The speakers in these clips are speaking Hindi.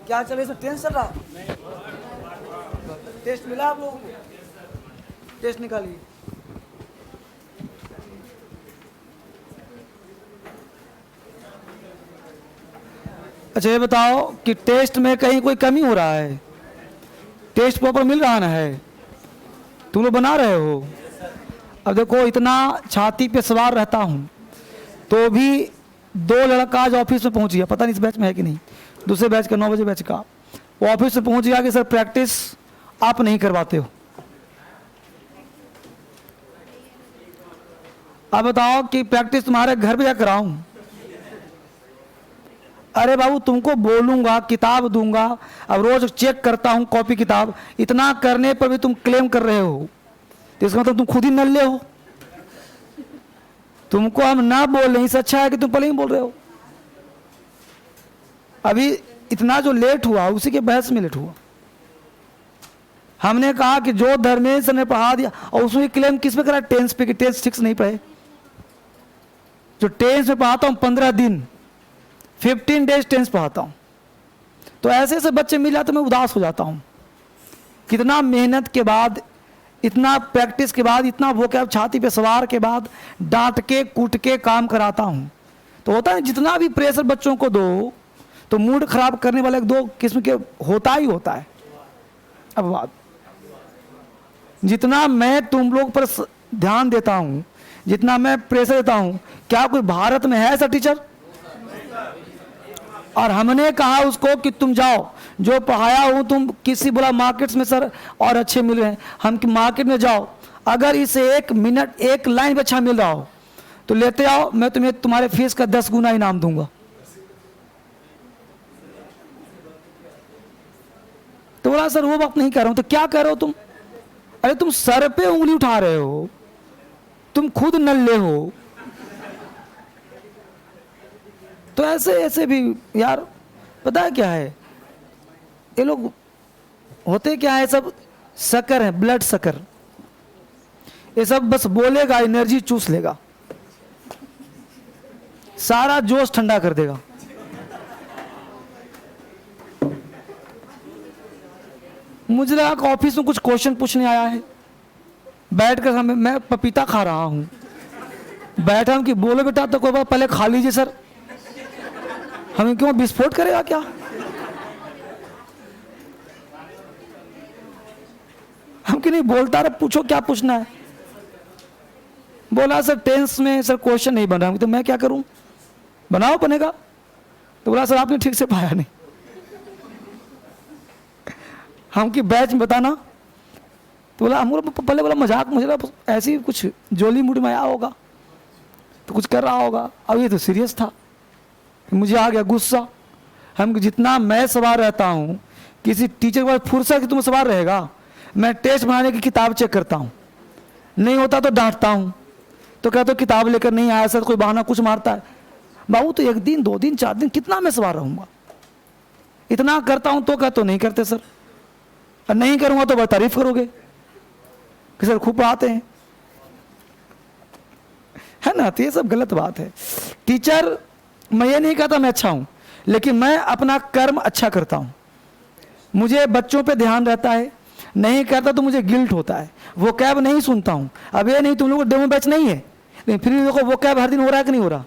क्या चले इसमें टेंस चल रहा? टेस्ट मिला आप लोगों को? टेस्ट निकालिए। अच्छा ये बताओ कि टेस्ट में कहीं कोई कमी हो रहा है? टेस्ट प्रॉपर मिल रहा ना है? तुम लोग बना रहे हो? अब देखो इतना छाती पे सवार रहता हूँ तो भी 2 लड़का आज ऑफिस में पहुँच गया, पता नहीं इस बैच में है कि नहीं, दूसरे बैच का 9 बजे बैच का, वो ऑफिस में पहुँच गया कि सर प्रैक्टिस आप नहीं करवाते हो। अब बताओ कि प्रैक्टिस तुम्हारे घर पे जा कराऊं? अरे बाबू तुमको बोलूंगा, किताब दूंगा, अब रोज चेक करता हूं कॉपी किताब, इतना करने पर भी तुम क्लेम कर रहे हो तो इसका मतलब तुम खुद ही नल्ले हो। तुमको हम ना बोल रहे, इससे अच्छा है कि तुम पहले ही बोल रहे हो। अभी इतना जो लेट हुआ उसी के बहस में लेट हुआ। हमने कहा कि जो धर्मेश ने पढ़ा दिया, और उसमें क्लेम किस पे करा? टेंस पे, कि टेंस ठीक से नहीं पढ़े। जो टेंस में पढ़ाता हूं 15 दिन, 15 डेज टेंस पढ़ाता हूं, तो ऐसे ऐसे बच्चे मिल जाते मैं उदास हो जाता हूं। कितना मेहनत के बाद, इतना प्रैक्टिस के बाद, इतना वोकैब छाती पे सवार के बाद डांट के कूट के काम कराता हूं। तो होता है जितना भी प्रेशर बच्चों को दो तो मूड खराब करने वाले 2 किस्म के होता ही होता है। अब बात, जितना मैं तुम लोग पर ध्यान देता हूं, जितना मैं प्रेशर देता हूं, क्या कोई भारत में है ऐसा टीचर? और हमने कहा उसको कि तुम जाओ, जो पढ़ाया हूं तुम किसी बोला मार्केट्स में सर और अच्छे मिल रहे हैं, हम कि मार्केट में जाओ, अगर इसे 1 मिनट 1 लाइन पे अच्छा मिल रहा हो तो लेते आओ, मैं तुम्हें तुम्हारे फीस का 10 गुना इनाम दूंगा। तो बोला सर वो बात नहीं कर रहा हूं। तो क्या कर रहे हो तुम? अरे तुम सर पे उंगली उठा रहे हो, तुम खुद नल्ले हो। तो ऐसे ऐसे भी यार, पता है क्या है, ये लोग होते क्या है, सब शक्कर है, ब्लड शक्कर। ये सब बस बोलेगा, एनर्जी चूस लेगा, सारा जोश ठंडा कर देगा। मुझे लगा कि ऑफिस में कुछ क्वेश्चन पूछने आया है, बैठ कर मैं पपीता खा रहा हूं, बैठा हूं कि बोलो बेटा, तो कोई बात पहले खा लीजिए सर, हमें क्यों विस्फोट करेगा क्या? हम कि नहीं बोलता रहे, पूछो क्या पूछना है। बोला सर टेंस में सर क्वेश्चन नहीं बन रहा, तो मैं क्या करूं, बनाओ बनेगा। तो बोला सर आपने ठीक से पाया नहीं। हम की बैच में बताना, तो बोला हम पहले बोला मजाक, मुझे ऐसी कुछ जोली मूड में आया होगा तो कुछ कर रहा होगा, अब ये तो सीरियस था, मुझे आ गया गुस्सा। हम जितना मैं सवार रहता हूँ, किसी टीचर के पास फुर्सत कि तुम सवार रहेगा? मैं टेस्ट बनाने की किताब चेक करता हूँ, नहीं होता तो डांटता हूँ, तो कहते हो किताब लेकर नहीं आया सर, कोई बहाना कुछ मारता है। बाबू तो 1 दिन 2 दिन 4 दिन कितना मैं सवार रहूँगा? इतना करता हूँ तो कहते हो नहीं करते सर, और नहीं करूँगा तो बस तारीफ करोगे कि सर खूब पढ़ाते हैं, है ना? तो ये सब गलत बात है। टीचर, मैं ये नहीं कहता मैं अच्छा हूं, लेकिन मैं अपना कर्म अच्छा करता हूं, मुझे बच्चों पे ध्यान रहता है, नहीं करता तो मुझे गिल्ट होता है, वो कैब नहीं सुनता हूं। अब ये नहीं तुम लोगों को डेमो बैच नहीं है, लेकिन फिर भी देखो वो कैब हर दिन हो रहा है कि नहीं हो रहा?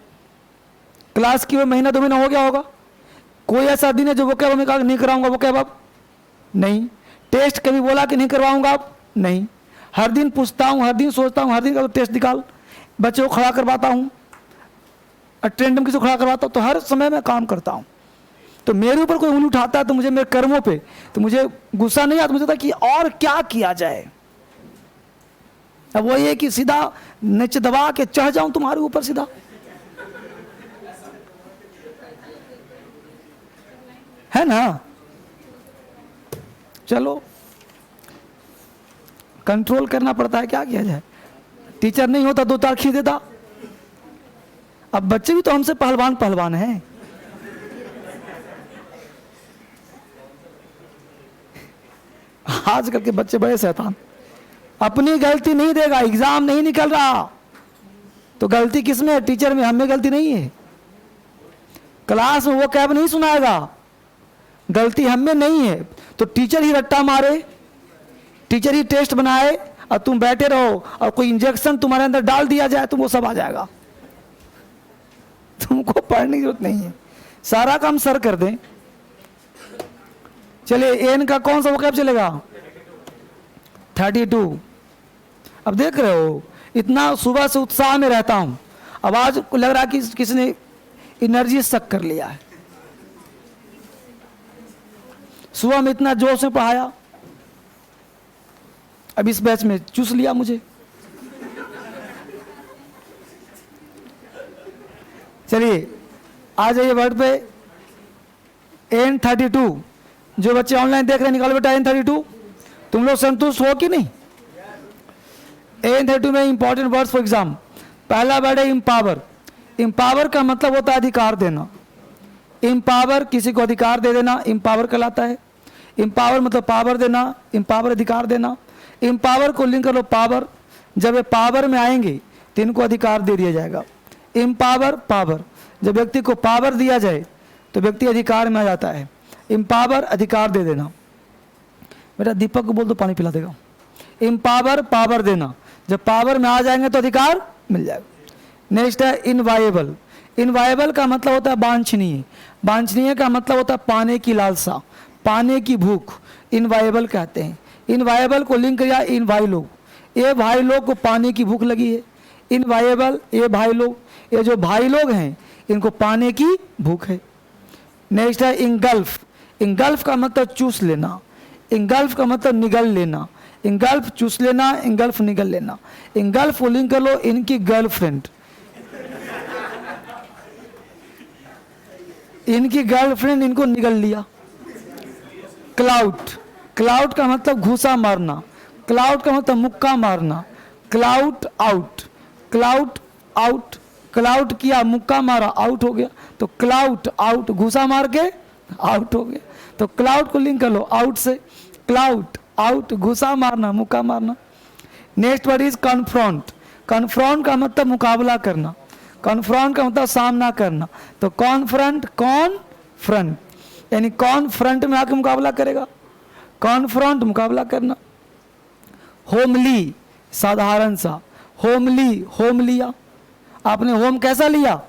क्लास की वो महीना 2 महीना हो गया होगा, कोई ऐसा दिन है जो वो कैब हमें कहा नहीं कराऊंगा, वो कैब अब नहीं। टेस्ट कभी बोला कि नहीं करवाऊंगा अब? नहीं। हर दिन पूछता हूँ, हर दिन सोचता हूँ, हर दिन का टेस्ट निकाल, बच्चों को खड़ा करवाता हूँ, अटेंडम किसी को खड़ा करवाता हूँ, तो हर समय मैं काम करता हूँ। तो मेरे ऊपर कोई उंगली उठाता है तो मुझे मेरे कर्मों पे तो मुझे गुस्सा नहीं आता, मुझे था कि और क्या किया जाए। अब वो ये कि सीधा नीचे दबा के चढ़ जाऊं तुम्हारे ऊपर सीधा, है ना? चलो कंट्रोल करना पड़ता है, क्या किया जाए। टीचर नहीं होता 2 तार खींच देता। अब बच्चे भी तो हमसे पहलवान पहलवान हैं। आजकल के बच्चे बड़े शैतान, अपनी गलती नहीं देगा, एग्जाम नहीं निकल रहा तो गलती किसमें है? टीचर में, हमें गलती नहीं है। क्लास में वो कैब नहीं सुनाएगा, गलती हम में नहीं है, तो टीचर ही रट्टा मारे, टीचर ही टेस्ट बनाए और तुम बैठे रहो और कोई इंजेक्शन तुम्हारे अंदर डाल दिया जाए तो वो सब आ जाएगा। तुमको पढ़ने की जरूरत नहीं है, सारा काम सर कर दें। चलिए एन का कौन सा वोकैब चलेगा? 32। अब देख रहे हो इतना सुबह से उत्साह में रहता हूं, अब आज लग रहा कि किसी ने एनर्जी सक कर लिया है। सुबह में इतना जोश में पढ़ाया, अब इस बैच में चूस लिया मुझे। चलिए आ जाइए वर्ड पे। N32 जो बच्चे ऑनलाइन देख रहे हैं निकालो बेटा N32। तुम लोग संतुष्ट हो कि नहीं? N32 में इंपॉर्टेंट वर्ड्स फॉर एग्जाम, पहला वर्ड है इम्पावर। इम्पावर का मतलब होता है अधिकार देना। इम्पावर किसी को अधिकार दे देना इम्पावर कहलाता है। इम्पावर मतलब पावर देना, इम्पावर अधिकार देना। इम्पावर को लिंक कर लो पावर, जब ये पावर में आएंगे तो इनको अधिकार दे दिया जाएगा। इम्पावर पावर, जब व्यक्ति को पावर दिया जाए तो व्यक्ति अधिकार में आ जाता है। इम्पावर अधिकार दे देना। बेटा दीपक को बोल दो पानी पिला देगा। इम्पावर पावर देना, जब पावर में आ जाएंगे तो अधिकार मिल जाएगा। नेक्स्ट है इनवायबल। इनवायबल का मतलब होता है वांछनीय। वांछनीय का मतलब होता है पाने की लालसा, पाने की भूख, इनवायबल कहते हैं। इनवायबल को लिंक किया इन भाई लोग, ये भाई लोग को पाने की भूख लगी है। इनवायबल ये भाई लोग, ये जो भाई लोग हैं इनको पाने की भूख है। नेक्स्ट है इंगल्फ। इंगल्फ का मतलब चूस लेना, इंगल्फ का मतलब निगल लेना। इंगल्फ चूस लेना, इंगल्फ निगल लेना। इंगल्फ को लिंक कर लो इनकी गर्लफ्रेंड, इनकी गर्लफ्रेंड इनको निगल लिया। क्लाउड, क्लाउड का मतलब घूसा मारना, क्लाउड का मतलब मुक्का मारना। Cloud out, cloud out, cloud किया मुक्का मारा आउट हो गया, तो क्लाउड आउट, घूसा मार के आउट हो गया। तो क्लाउड को लिंक कर लो आउट से, क्लाउड आउट, घुसा मारना मुक्का मारना। Next word is confront. Confront का मतलब मुकाबला करना, कन्फ्रंट का मतलब सामना करना। तो कॉन्फ्रंट, कौन फ्रंट, यानी कौन फ्रंट में आके मुकाबला करेगा, कॉन्फ्रंट मुकाबला करना। होमली साधारण सा, होमली होम लिया, आपने होम कैसा लिया,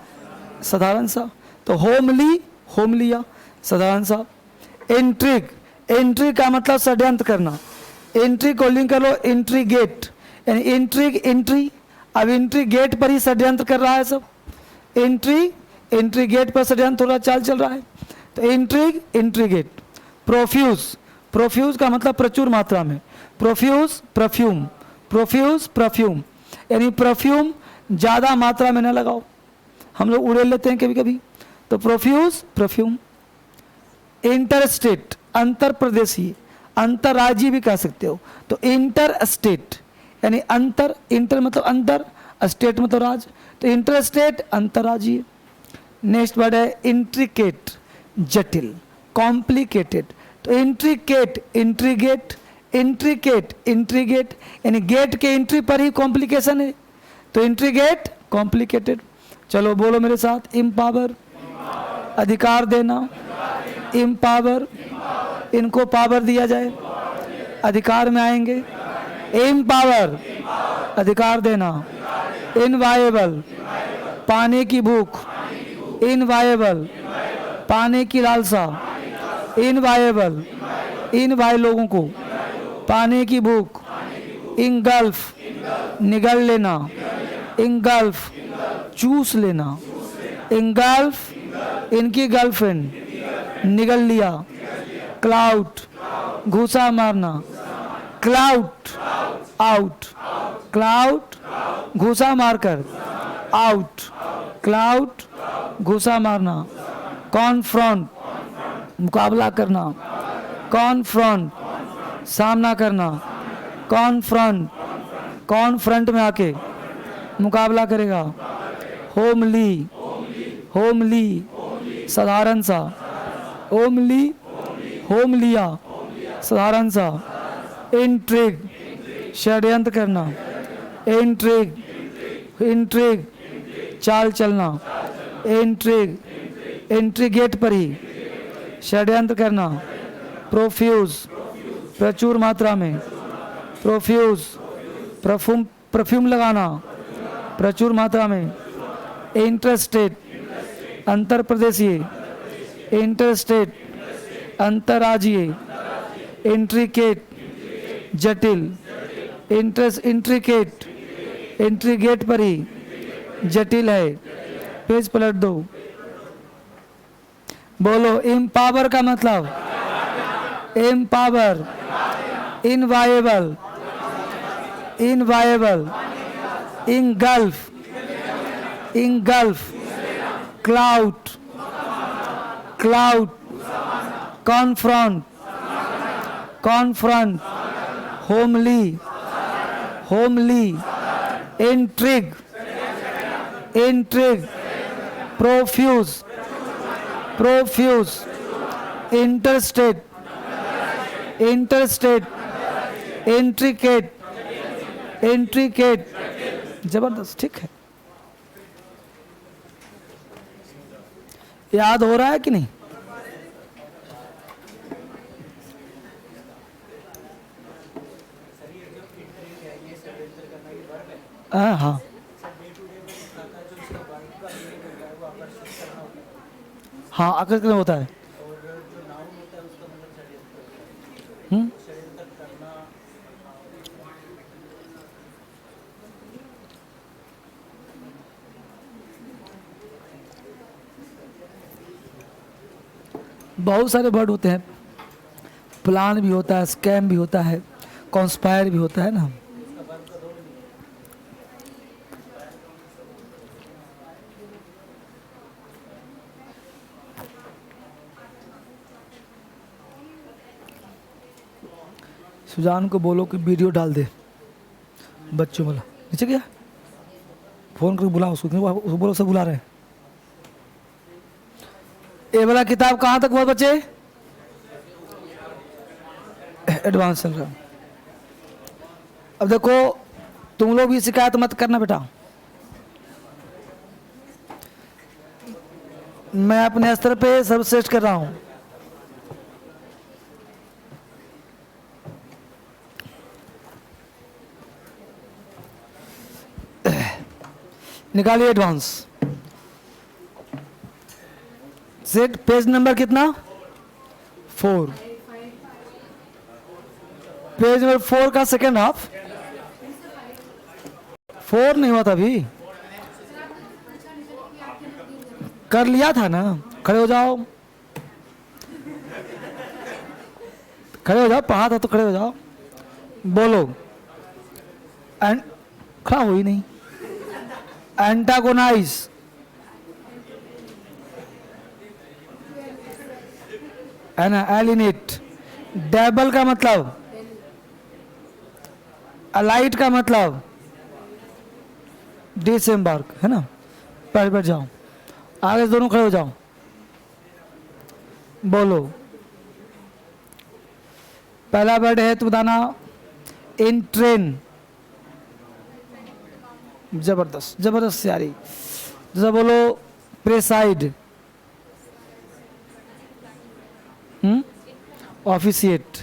साधारण सा, तो होमली होम लिया, साधारण सा। इंट्रिग, इंट्रिग का मतलब षड्यंत्र करना। एंट्री को लिंक कर लो इंट्रीगेट, यानी इंट्रिग एंट्री, अब इंट्रीगेट पर ही षड्यंत्र कर रहा है सब। एंट्री इंट्रीगेट पर षड्यंत्र थोड़ा चाल चल रहा है, तो इंट्रिग इंट्रीगेट। प्रोफ्यूज, प्रोफ्यूज का मतलब प्रचुर मात्रा में। प्रोफ्यूज परफ्यूम, प्रोफ्यूज परफ्यूम, यानी परफ्यूम ज़्यादा मात्रा में न लगाओ, हम लोग उड़ेल लेते हैं कभी कभी, तो प्रोफ्यूज परफ्यूम। इंटरस्टेट अंतर प्रदेशीय, अंतर्राज्यीय भी कह सकते हो, तो इंटर स्टेट यानी अंतर, इंटर मतलब अंतर, स्टेट मतलब राज्य, तो इंटर स्टेट अंतर्राज्यीय। नेक्स्ट वर्ड है इंट्रिकेट, जटिल कॉम्प्लिकेटेड, तो इंट्रिकेट इंट्रीगेट, इंट्रिकेट इंट्रीगेट, यानी गेट के एंट्री पर ही कॉम्प्लिकेशन है, तो इंट्रीगेट कॉम्प्लिकेटेड। चलो बोलो मेरे साथ, इम्पावर अधिकार देना, इम्पावर इनको पावर दिया जाए अधिकार में आएंगे। इम्पावर अधिकार देना, इनवायबल पाने की भूख, इनवायबल पाने की लालसा, इनवायबल इन भाई लोगों को पाने की भूख। इंगल्फ निगल लेना, इंगल्फ चूस लेना, इंगल्फ इनकी गर्लफ्रेंड निगल लिया। क्लाउड घूसा मारना, क्लाउड आउट, क्लाउड घूसा मारकर आउट, क्लाउड घूसा मारना। कॉन्फ्रंट मुकाबला करना, कॉन्फ्रंट सामना करना, कॉन्फ्रंट कौन फ्रंट में आके मुकाबला करेगा। होमली, होमली साधारण सा, होमली होम लिया साधारण सा। इंट्रिग षड्यंत्र करना, इंट्रिग इंट्रिग चाल चलना, इंट्रिग इंट्रीगेट पर ही षड्यंत्र करना, प्रोफ्यूज, प्रचुर मात्रा में, प्रोफ्यूज, परफ्यूम लगाना, प्रचुर मात्रा में, इंटरस्टेट, अंतर प्रदेशीय, इंटरस्टेट, अंतर्राज्यीय, इंट्रिकेट, जटिल, इंट्रिकेट, इंट्रीगेट पर ही जटिल है। पेज पलट दो। बोलो इम्पावर का मतलब, empower, enviable, enviable, engulf, engulf, cloud, cloud, confront, confront, homely, homely, intrigue, intrigue, profuse, profuse, interstate, interstate, intricate, intricate. जबरदस्त, ठीक है। याद हो रहा है कि नहीं? हाँ, हाँ, आकर्षण होता है। बहुत सारे वर्ड होते हैं। प्लान भी होता है, स्कैम भी होता है, कॉन्स्पायर भी होता है ना। सुजान को बोलो कि वीडियो डाल दे, बच्चों वाला। नीचे गया, फोन करके बुलाओ उसको, बोलो सब बुला रहे हैं। ये वाला किताब कहाँ तक हुआ बच्चे? एडवांस चल रहा। अब देखो, तुम लोग भी शिकायत मत करना बेटा। मैं अपने स्तर पे सर्वश्रेष्ठ कर रहा हूं। निकालिए एडवांस। सेट पेज नंबर कितना? 4। पेज नंबर 4 का सेकेंड हाफ। 4 नहीं हुआ था अभी, कर लिया था ना। खड़े हो जाओ, खड़े हो जाओ, पढ़ा था तो खड़े हो जाओ। बोलो, एंड खड़ा हो ही नहीं। एंटागोनाइज, है ना। एलिनेट, डेबल का मतलब, अलाइट का मतलब डिसएम्बार्क, है ना। बैठ जाओ, आगे दोनों खड़े हो जाओ। बोलो, पहला वर्ड है तो बताना, इन ट्रेन। जबरदस्त, जबरदस्त यारी। जैसा बोलो, प्रेसाइड, ऑफिशिएट,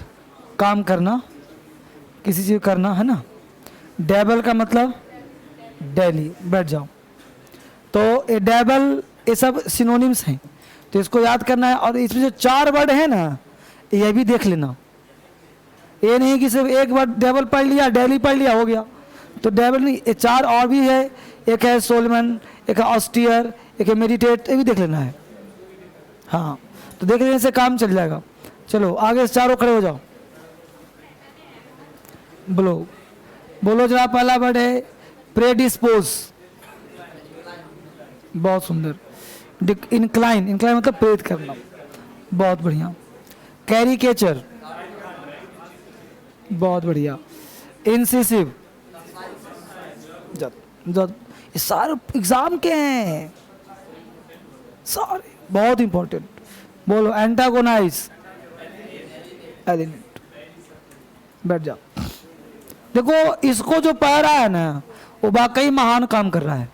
काम करना, किसी चीज करना, है ना। डेबल का मतलब डेली। बैठ जाओ। तो ये डेबल, ये सब सिनोनिम्स हैं, तो इसको याद करना है। और इसमें जो 4 वर्ड है ना, ये भी देख लेना। ये नहीं कि सिर्फ एक वर्ड डेबल पढ़ लिया, डेली पढ़ लिया, हो गया। तो डेबल नहीं, ये 4 और भी है। एक है सोलमन, एक है ऑस्टियर, एक है मेडिटेट, ये भी देख लेना है। हाँ, तो देख लेने से काम चल जाएगा। चलो आगे, चारों खड़े हो जाओ। बोलो, बोलो जरा। पहला वर्ड है प्रेडिस्पोज, बहुत सुंदर। इंक्लाइन, इंक्लाइन मतलब प्रेरित करना, बहुत बढ़िया। कैरिकेचर, बहुत बढ़िया। इंसिसिव, ये सारे एग्जाम के हैं सारे, बहुत इंपॉर्टेंट। बोलो, एंटागोनाइज, एलिनेट। बैठ जाओ। देखो, इसको जो पढ़ रहा है ना, वो वाकई महान काम कर रहा है,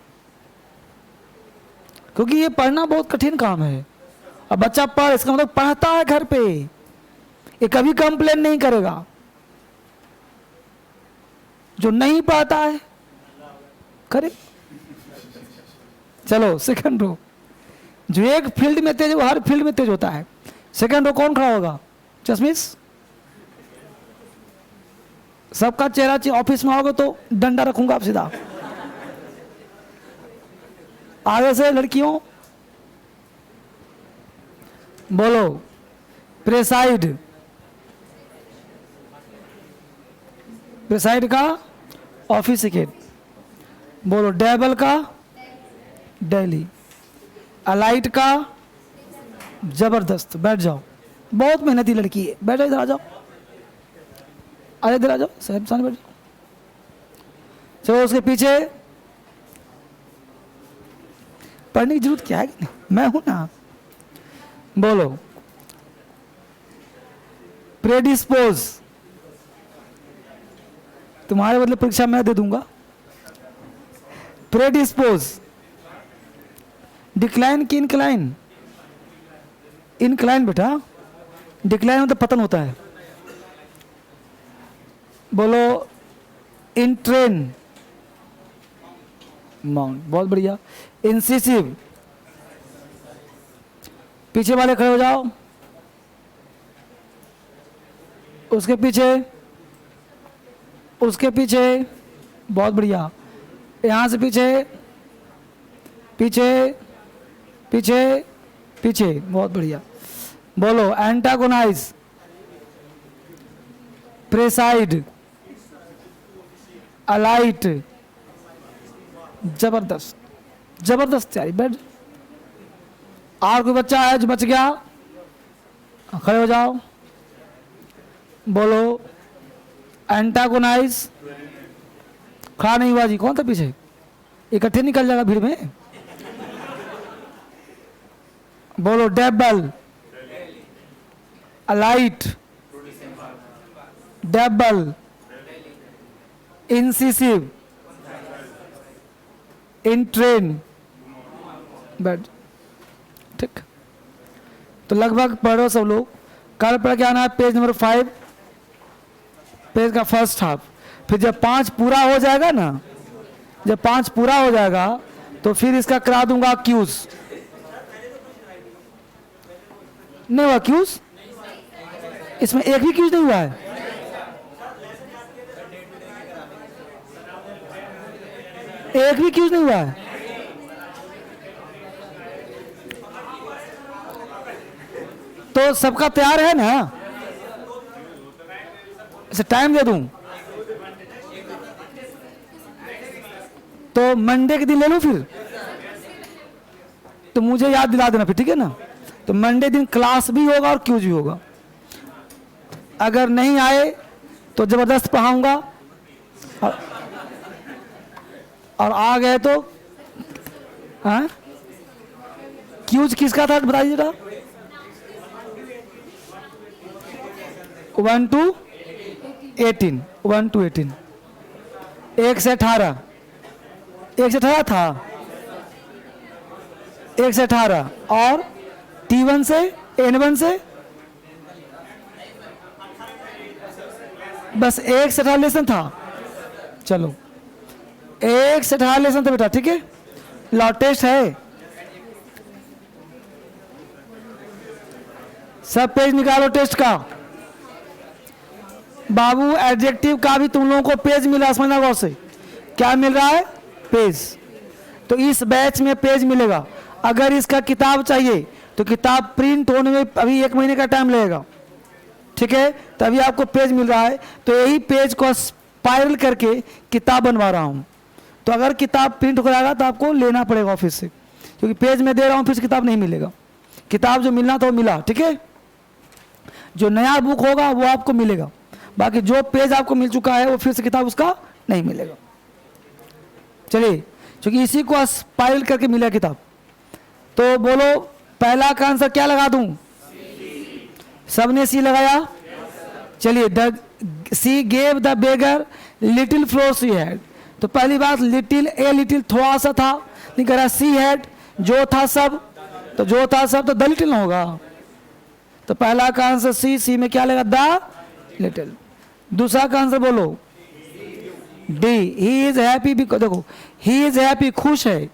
क्योंकि ये पढ़ना बहुत कठिन काम है अब बच्चा पढ़, इसका मतलब पढ़ता है घर पे, ये कभी कंप्लेन नहीं करेगा। जो नहीं पढ़ता है करे। चलो सेकंड रो, जो एक फील्ड में तेज, वो हर फील्ड में तेज होता है। सेकंड रो कौन खड़ा होगा? चश्मिश। सबका चेहरा ऑफिस में आओगे तो डंडा रखूंगा आप सीधा। आगे से लड़कियों बोलो। प्रेसाइड, प्रेसाइड का ऑफिसिकेट बोलो। डेबल का डेली। अलाइट का जबरदस्त। बैठ जाओ, बहुत मेहनती लड़की है, बैठो इधर आ जाओ, अरे इधर आ जाओ, साहब सामने बैठ जाओ। चलो उसके पीछे पढ़ने की जरूरत क्या है, मैं हूं ना। बोलो। प्रेडिस्पोज, तुम्हारे बदले परीक्षा मैं दे दूंगा। प्रेडिस्पोज। डिक्लाइन की इनक्लाइन? इनक्लाइन बेटा, डिक्लाइन मतलब पतन होता है। बोलो। इंट्रेन, माउंट, बहुत बढ़िया। इंसिसिव, पीछे वाले खड़े हो जाओ। उसके पीछे, उसके पीछे, बहुत बढ़िया। यहां से पीछे, पीछे, पीछे, पीछे, बहुत बढ़िया। बोलो। एंटागोनाइज, प्रेसाइड, अलाइट, जबरदस्त, जबरदस्त तैयारी। बैठ। और कोई बच्चा है जो बच गया? खड़े हो जाओ। बोलो। एंटागोनाइज, खड़ा नहीं हुआ जी, कौन था पीछे? इकट्ठे निकल जाएगा भीड़ में। बोलो। Dabble, alight, dabble, incisive, entrain. बैठ। ठीक, तो लगभग पढ़ो सब लोग। कल पढ़ के आना है पेज नंबर 5, पेज का फर्स्ट हाफ। फिर जब 5 पूरा हो जाएगा ना, जब 5 पूरा हो जाएगा तो फिर इसका करा दूंगा क्यूज। नहीं हुआ क्यूज? इसमें एक भी क्यूज नहीं हुआ है। एक भी क्यूज नहीं हुआ है। तो सबका तैयार है ना? इसे टाइम दे दूं तो मंडे के दिन ले लूं फिर? तो मुझे याद दिला देना फिर, ठीक है ना? तो मंडे दिन क्लास भी होगा और क्यूज भी होगा। अगर नहीं आए तो जबरदस्त पढ़ाऊंगा, और आ गए तो हाँ? क्यूज किसका था बताइए जरा। 1 to 18, 1 to 18, 1 से 18, 1 से 18 था, 1 से 18, और T1 से N1 से बस 1 से 18 लेसन था। चलो 1 से 18 लेसन था बेटा, ठीक है? लॉ टेस्ट है। सब पेज निकालो टेस्ट का। बाबू एडजेक्टिव का भी तुम लोगों को पेज मिला, समझना गौर से। क्या मिल रहा है? पेज। तो इस बैच में पेज मिलेगा। अगर इसका किताब चाहिए तो किताब प्रिंट होने में अभी 1 महीने का टाइम लगेगा, ठीक है? तभी आपको पेज मिल रहा है। तो यही पेज को स्पाइरल करके किताब बनवा रहा हूं। तो अगर किताब प्रिंट हो जाएगा तो आपको लेना पड़ेगा ऑफिस से, क्योंकि पेज में दे रहा हूं, फिर किताब नहीं मिलेगा। किताब जो मिलना था वो मिला, ठीक है? जो नया बुक होगा वो आपको मिलेगा, बाकी जो पेज आपको मिल चुका है वो फिर से किताब उसका नहीं मिलेगा। चलिए, क्योंकि इसी को स्पाइरल करके मिला किताब। तो बोलो, पहला का आंसर क्या लगा दूं? सबने सी लगाया? चलिए, the C gave the beggar little floor she had. तो पहली बात लिटिल, ए लिटिल थोड़ा सा था, नहीं कह रहा सी हैड, जो था सब तो जो था सब तो द लिटिल ना होगा। तो पहला का आंसर सी, सी में क्या लेगा? The little. दूसरा का आंसर बोलो डी, ही इज हैप्पी। देखो ही इज हैप्पी, खुश है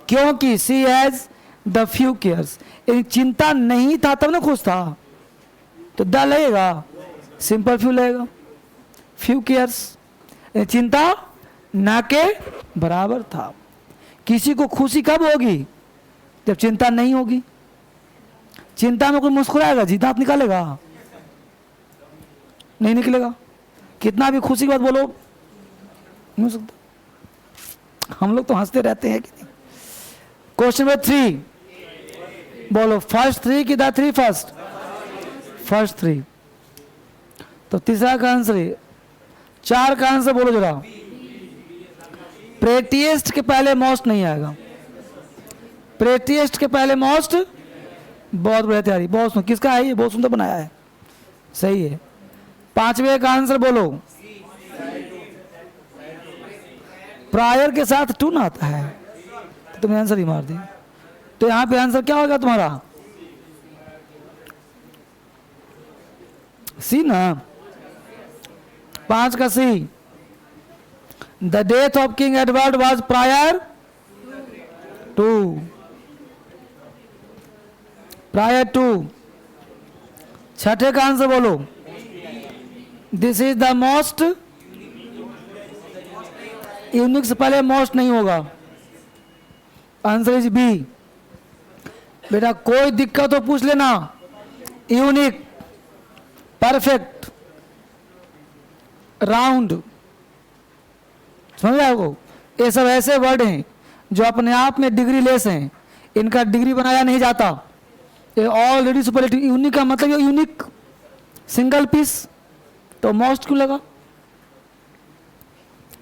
क्योंकि सी हैज द फ्यू केयर्स, चिंता नहीं था तब ना खुश था, तो द लगेगा, सिंपल फ्यू लगेगा। फ्यू केयर्स, चिंता ना के बराबर था। किसी को खुशी कब होगी? जब चिंता नहीं होगी। चिंता में कोई मुस्कुराएगा जी, दांत निकालेगा? नहीं निकलेगा। कितना भी खुशी की बात बोलो नहीं हो सकता। हम लोग तो हंसते रहते हैं कि नहीं। क्वेश्चन नंबर 3 बोलो, फर्स्ट 3 की द 3 फर्स्ट? फर्स्ट 3। तो तीसरा का आंसर है, 4 का आंसर बोलो जरा। प्रेटिएस्ट के पहले मोस्ट नहीं आएगा। प्रेटिएस्ट के पहले मोस्ट, बहुत बढ़िया तैयारी, बहुत सुंदर। किसका है ये? बहुत सुंदर बनाया है, सही है। 5वें का आंसर बोलो। प्रायर के साथ टू ना आता है तो तुमने आंसर ही मार दी। तो यहां पे आंसर क्या होगा तुम्हारा? सी ना। 5 का C, the death of King Edward was prior to, prior to. 6ठे का आंसर बोलो, this is the most, unique से पहले मोस्ट नहीं होगा, आंसर इज बी। बेटा कोई दिक्कत हो पूछ लेना, यूनिक, परफेक्ट, राउंड, समझ रहे हो? ये सब ऐसे वर्ड हैं जो अपने आप में डिग्री लेस हैं, इनका डिग्री बनाया नहीं जाता। ये ऑलरेडी सुपरलेटिव। यूनिक का मतलब ये यूनिक, सिंगल पीस, तो मोस्ट क्यों लगा?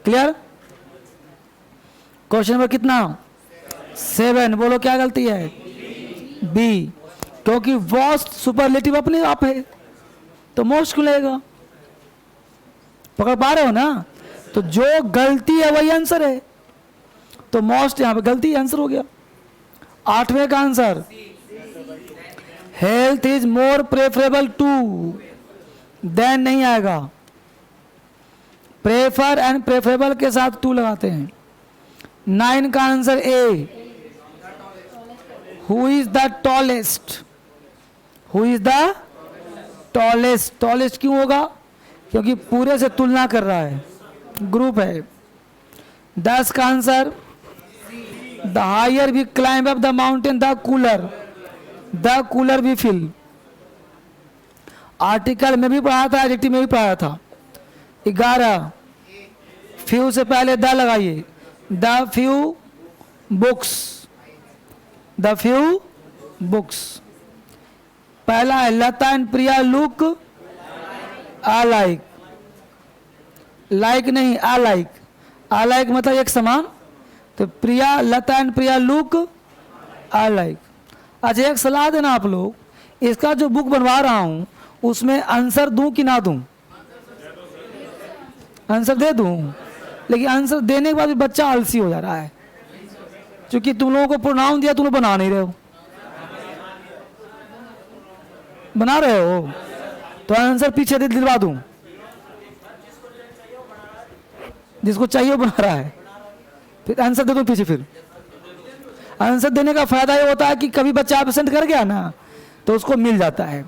क्लियर? क्वेश्चन नंबर कितना? 7। बोलो क्या गलती है? बी, क्योंकि वॉस्ट सुपरलेटिव अपने आप है तो मोस्ट क्यों लगेगा? पकड़ पा रहे हो ना? तो जो गलती है वही आंसर है, तो मोस्ट यहां पे गलती, आंसर हो गया। 8वें का answer, health is more preferable to, than नहीं आएगा। प्रेफर एंड प्रेफरेबल के साथ टू लगाते हैं। 9 का answer A, who is the tallest, who is the tallest. Tallest क्यों होगा? क्योंकि पूरे से तुलना कर रहा है, ग्रुप है। 10 का answer, the higher we climb up the mountain the cooler we feel. Article में भी पढ़ा था, एडजेक्टिव में भी पढ़ाया था। 11, फ्यू से पहले द लगाइए, the few books, the few books. पहला है Lata and Priya look alike, like नहीं अलाइक, अलाइक मतलब एक समान। तो Priya, Lata and Priya look alike. अच्छा एक सलाह देना आप लोग, इसका जो बुक बनवा रहा हूं उसमें आंसर दूं कि ना दूं? आंसर दे दूं, लेकिन आंसर देने के बाद भी बच्चा आलसी हो जा रहा है, क्योंकि तुम लोगों को प्रोनाउन दिया, तुम लोग बना नहीं रहे हो। बना रहे हो तो आंसर पीछे दे दिलवा दूं, जिसको चाहिए वो बना रहा है, फिर आंसर दे दूं पीछे। फिर आंसर देने का फायदा ये होता है कि कभी बच्चा एब्सेंट कर गया ना तो उसको मिल जाता है।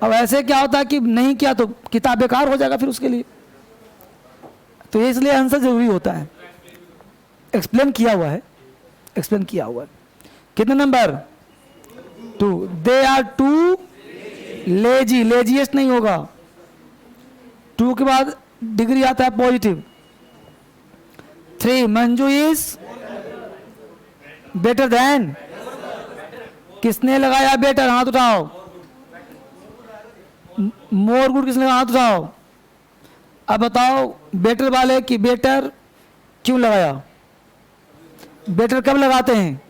अब ऐसे क्या होता है कि नहीं किया तो किताब बेकार हो जाएगा फिर उसके लिए, तो इसलिए आंसर जरूरी होता है। एक्सप्लेन किया हुआ है, एक्सप्लेन किया हुआ है। कितने number? 2। They are too lazy, laziest नहीं होगा। 2 के बाद डिग्री आता है positive. 3, Manju is better than. किसने लगाया बेटर? हाथ उठाओ। मोर गुड किसने लगाया? हाथ उठाओ। अब बताओ बेटर वाले कि बेटर क्यों लगाया? बेटर कब लगाते हैं?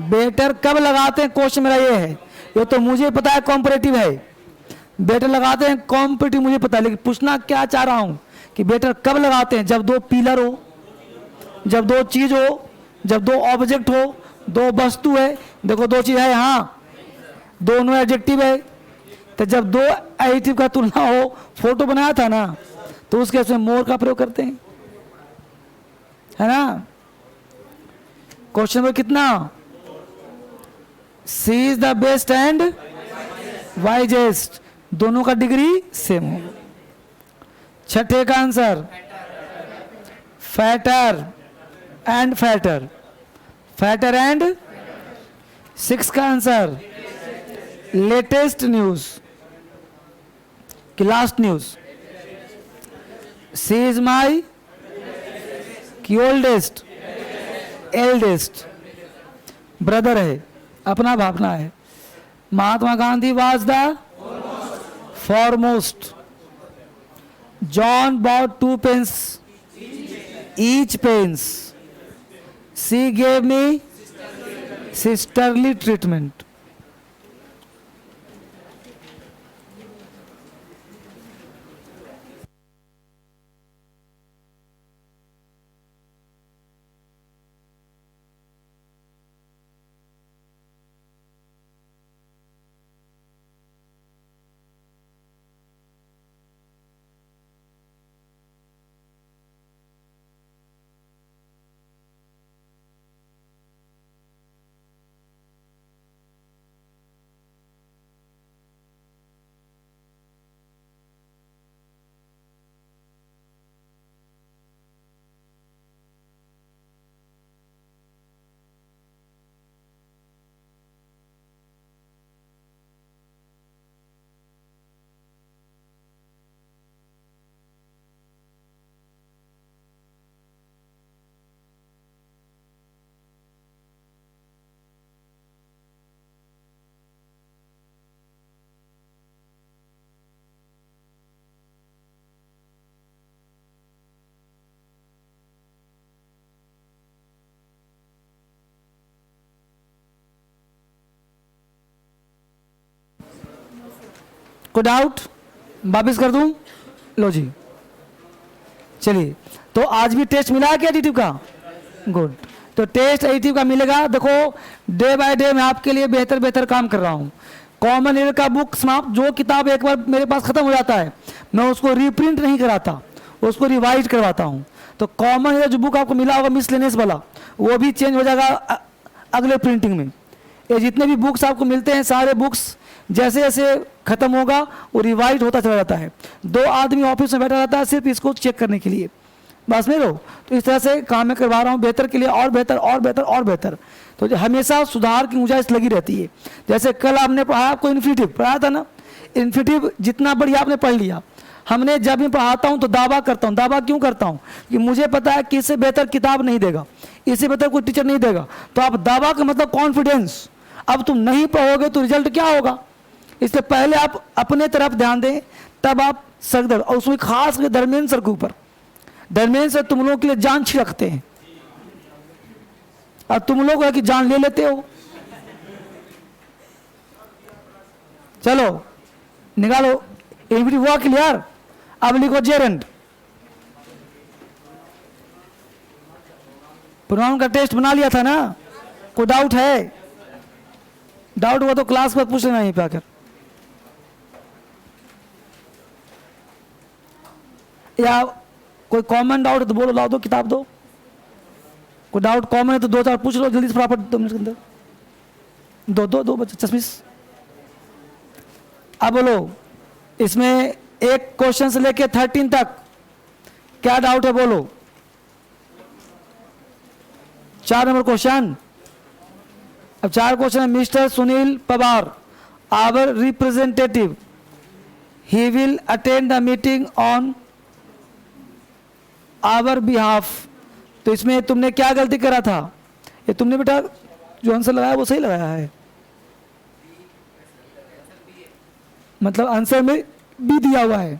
बेटर कब लगाते हैं? क्वेश्चन मेरा ये है, ये तो मुझे पता है कॉम्परेटिव है, बेटर लगाते हैं कॉम्परेटिव मुझे पता है, लेकिन पूछना क्या चाह रहा हूं कि बेटर कब लगाते हैं? जब 2 पिलर हो, जब दो चीज हो, जब दो ऑब्जेक्ट हो, दो वस्तु है, देखो दो चीज है यहाँ, दोनों एडजेक्टिव है, तो जब दो एडजेक्टिव का तुलना हो, फोटो बनाया था ना, तो उसके उसमें मोर का प्रयोग करते हैं, है ना। क्वेश्चन नंबर कितना? C is the best and wisest, दोनों का डिग्री सेम होगा। छठे का answer fatter and fatter, fatter and. Six का आंसर लेटेस्ट न्यूज कि last news. C is my कि ओल्डेस्ट, एल्डेस्ट, ब्रदर है, अपना भापना है। Mahatma Gandhi was the foremost. John bought 2 pence each pence. She gave me sisterly treatment. कोई डाउट? वापिस कर दूं? लो जी, चलिए। तो आज भी टेस्ट मिला क्या एडिटिव का? गुड। तो टेस्ट एडिटिव का मिलेगा। देखो डे बाय डे मैं आपके लिए बेहतर बेहतर काम कर रहा हूं। कॉमन एयर का बुक समाप्त, जो किताब एक बार मेरे पास खत्म हो जाता है, मैं उसको रीप्रिंट नहीं कराता, उसको रिवाइज करवाता हूं। तो कॉमन एयर जो बुक आपको मिला होगा मिसलेनियस वाला, वो भी चेंज हो जाएगा अगले प्रिंटिंग में। ये जितने भी बुक्स आपको मिलते हैं, सारे बुक्स जैसे जैसे खत्म होगा वो रिवाइज होता चला जाता है। 2 आदमी ऑफिस में बैठा रहता है सिर्फ इसको चेक करने के लिए, बस में रहो। तो इस तरह से काम मैं करवा रहा हूँ बेहतर के लिए, और बेहतर और बेहतर और बेहतर। तो हमेशा सुधार की गुंजाइश लगी रहती है। जैसे कल आपने पढ़ाया, आपको इन्फिनिटिव पढ़ाया था ना, इन्फिनिटिव जितना बढ़िया आपने पढ़ लिया। हमने जब मैं पढ़ाता हूँ तो दावा करता हूँ। दावा क्यों करता हूँ? कि मुझे पता है कि इससे बेहतर किताब नहीं देगा, इससे बेहतर कोई टीचर नहीं देगा। तो आप दावा का मतलब कॉन्फिडेंस। अब तुम नहीं पढ़ोगे तो रिजल्ट क्या होगा? इसलिए पहले आप अपने तरफ ध्यान दें, तब आप सर, और उसमें खास दरमियान सर के ऊपर, दरमियान सर तुम लोगों के लिए जान छिड़कते हैं, और तुम लोग है कि जान ले लेते हो। चलो निकालो, एवरी हुआ क्लियर? अब लिखो जेरेंट। प्रोनाउन का टेस्ट बना लिया था ना? कोई डाउट है? डाउट हुआ तो क्लास पर पूछ लेना यहीं पे आकर, या कोई कॉमन डाउट है तो बोलो, लाओ दो किताब दो। कोई डाउट कॉमन है तो 2-4 पूछ लो जल्दी से, फटाफट 2 मिनट के अंदर। दो बच्चे चश्मिश। अब बोलो, इसमें एक क्वेश्चन से लेके 13 तक क्या डाउट है बोलो। 4 नंबर क्वेश्चन। अब 4 क्वेश्चन है। Mister Sunil Pawar, our representative, he will attend the meeting on our behalf. तो इसमें तुमने क्या गलती करा था? ये तुमने बेटा जो आंसर लगाया वो सही लगाया है, मतलब आंसर में भी दिया हुआ है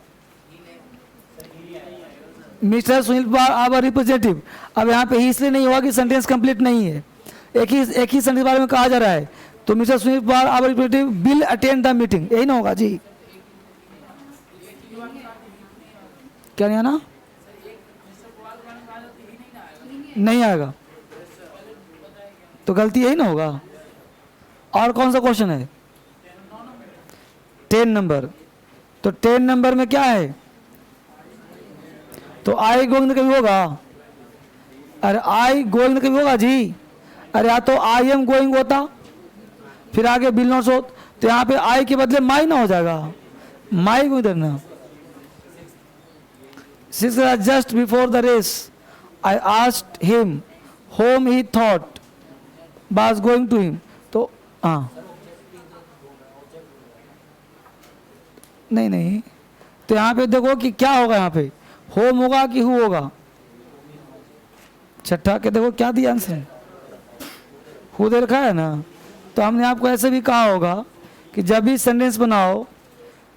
mister Sunil Pawar our representative. अब यहाँ पे ही इसलिए नहीं हुआ कि सेंटेंस कंप्लीट नहीं है, एक ही सेंटेंस के बारे में कहा जा रहा है। तो mister Sunil Pawar our representative will attend the meeting, यही ना होगा जी? क्या नहीं आना? नहीं आएगा तो गलती यही ना होगा। और कौन सा क्वेश्चन है? 10 नंबर। तो 10 नंबर में क्या है? तो आई गोइंग कभी होगा? अरे आई गोइंग कभी होगा जी? अरे या तो आई एम गोइंग होता, फिर आगे विल नॉट हो, तो यहाँ पे आई के बदले माई ना हो जाएगा, माई को इधर ना। Just before the race I asked him whom he thought was going to him. तो हाँ, नहीं नहीं, तो यहाँ पे देखो कि क्या होगा, यहाँ पे होम होगा कि हु होगा? छठा के देखो क्या दिया आंसर, हु दे रखा है ना। तो हमने आपको ऐसे भी कहा होगा कि जब भी सेंटेंस बनाओ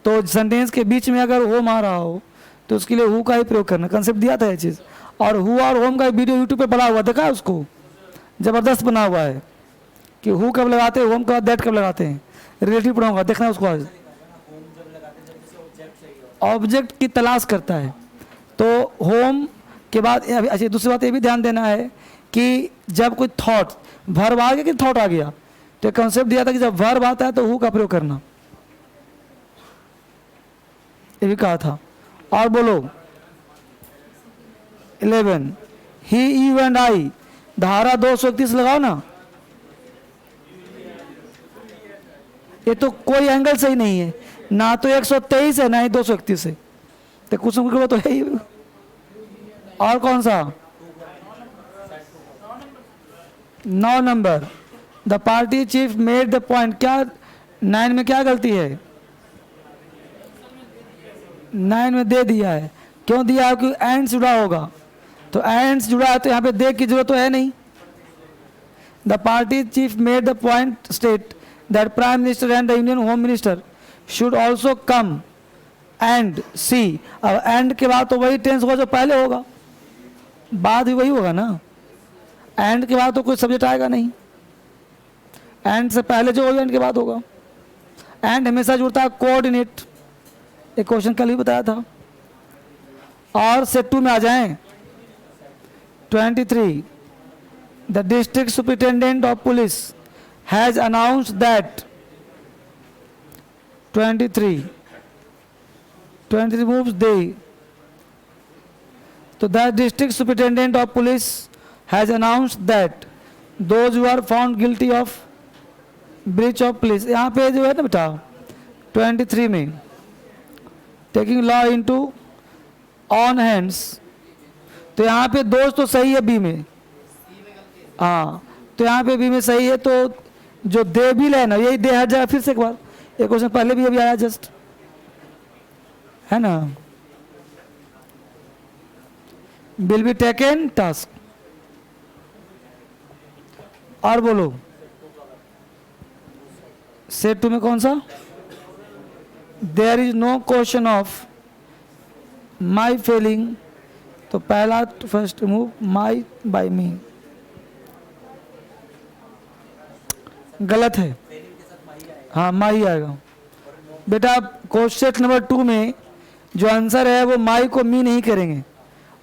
तो सेंटेंस के बीच में अगर होम आ रहा हो तो उसके लिए हु का ही प्रयोग करना, कंसेप्ट दिया था ये चीज़। और हु और होम का वीडियो यूट्यूब पे बना हुआ, देखा है उसको, ज़बरदस्त बना हुआ है कि हु कब लगाते हैं, होम का दैट कब लगाते हैं, रिलेटिव पढ़ाऊंगा, देखना उसको आज। ऑब्जेक्ट की तलाश करता है तो होम के बाद अच्छा, दूसरी बात ये भी ध्यान देना है कि जब कोई थॉट वर्ब आ गया कि थॉट आ गया, तो कंसेप्ट दिया था कि जब वर्ब आता है तो हु का प्रयोग करना, ये भी कहा था। और बोलो 11 ही यू एंड आई, धारा 231 लगाओ ना। ये तो कोई एंगल सही नहीं है, ना तो 123 है ना ही 231 है, तो कुछ न कुछ तो है ही। और कौन सा? 9 number, the party chief made the point. क्या 9 में क्या गलती है? 9 में दे दिया है, क्यों दिया है? क्योंकि एंड जुड़ा होगा, तो एंड जुड़ा है तो यहाँ पे दे की जरूरत तो है नहीं। The party chief made the point state that prime minister and the union home minister should also come and see. अब एंड के बाद तो वही टेंस होगा जो पहले होगा, बाद भी वही होगा ना। एंड के बाद तो कोई सब्जेक्ट आएगा नहीं, एंड से पहले जो होगा एंड के बाद होगा। एंड हमेशा जुड़ता है कोऑर्डिनेट, एक क्वेश्चन कल ही बताया था। और सेट 2 में आ जाएं 23, the district superintendent of police has announced that 23 moves they, तो the district superintendent of police has announced that those who are found guilty of breach of police. यहाँ पे जो है ना बेटा 23 में taking law into on hands, तो यहाँ पे दोज तो सही है बी में, हाँ, तो यहाँ पे बी में सही है, तो जो दे भी लेना यही दे हट जाएगा। फिर से एक बार, एक क्वेश्चन पहले भी अभी आया जस्ट, है ना, विल बी टेकन टास्क। और बोलो सेट 2 में कौन सा? There is no question of my failing, तो पहला first move my by me, गलत है, हाँ माई आएगा बेटा। क्वेश्चन नंबर 2 में जो आंसर है वो माई को मी नहीं करेंगे,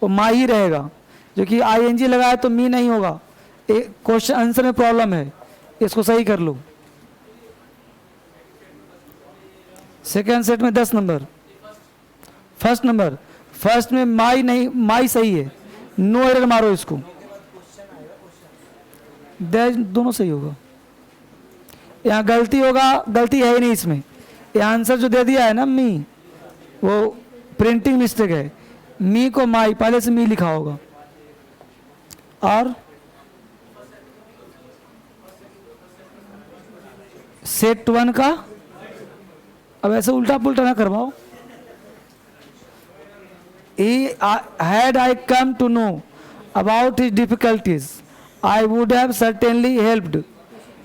वो माई ही रहेगा, जो कि आईएनजी लगाया तो मी नहीं होगा। क्वेश्चन आंसर में प्रॉब्लम है, इसको सही कर लो। सेकेंड सेट में 10 नंबर, फर्स्ट नंबर, फर्स्ट में माई नहीं, माई सही है, नो एरर मारो इसको, दोनों सही होगा। यहाँ गलती होगा, गलती है ही नहीं इसमें, ये आंसर जो दे दिया है ना मी, वो प्रिंटिंग मिस्टेक है, मी को माई पहले से मी लिखा होगा। और सेट 1 का अब ऐसे उल्टा पुल्टा ना करवाओ। Had I come to know about his difficulties, I would have certainly helped.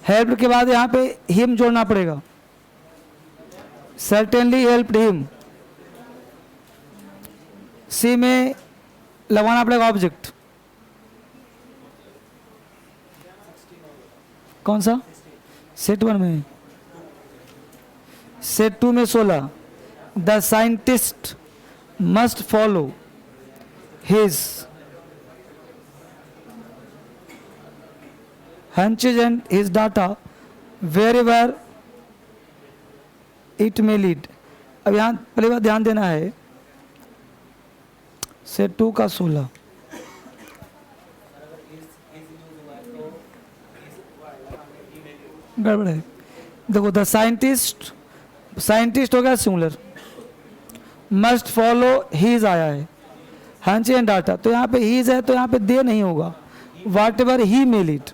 Helped के बाद यहाँ पे him जोड़ना पड़ेगा, certainly helped him। सी में लगाना पड़ेगा ऑब्जेक्ट, कौन सा? सेट 1 में। सेट 2 में 16, the scientist must follow his hunches and his data wherever it may lead। अब यहाँ पहली बात ध्यान देना है, सेट 2 का 16 गड़बड़ है। देखो द साइंटिस्ट हो गया सिंगुलर, मस्ट फॉलो हीज आया है, हंच एंड डाटा, तो यहाँ पे हीज है तो यहाँ पे दे नहीं होगा, वाट एवर ही मेल इट,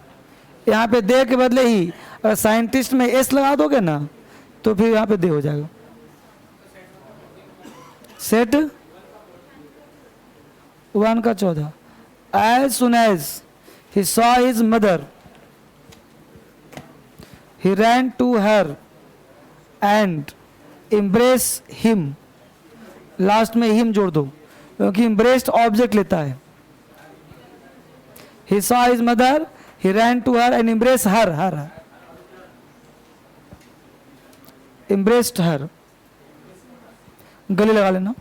यहाँ पे दे के बदले ही, अगर साइंटिस्ट में एस लगा दोगे ना तो फिर यहाँ पे दे हो जाएगा। सेट 1 का 14, as soon as he saw his mother he ran to her and embraced him, last में him जोड़ दो क्योंकि embraced ऑब्जेक्ट लेता है। he saw his mother, he ran to her and embraced her, embraced her, गले लगा लेना।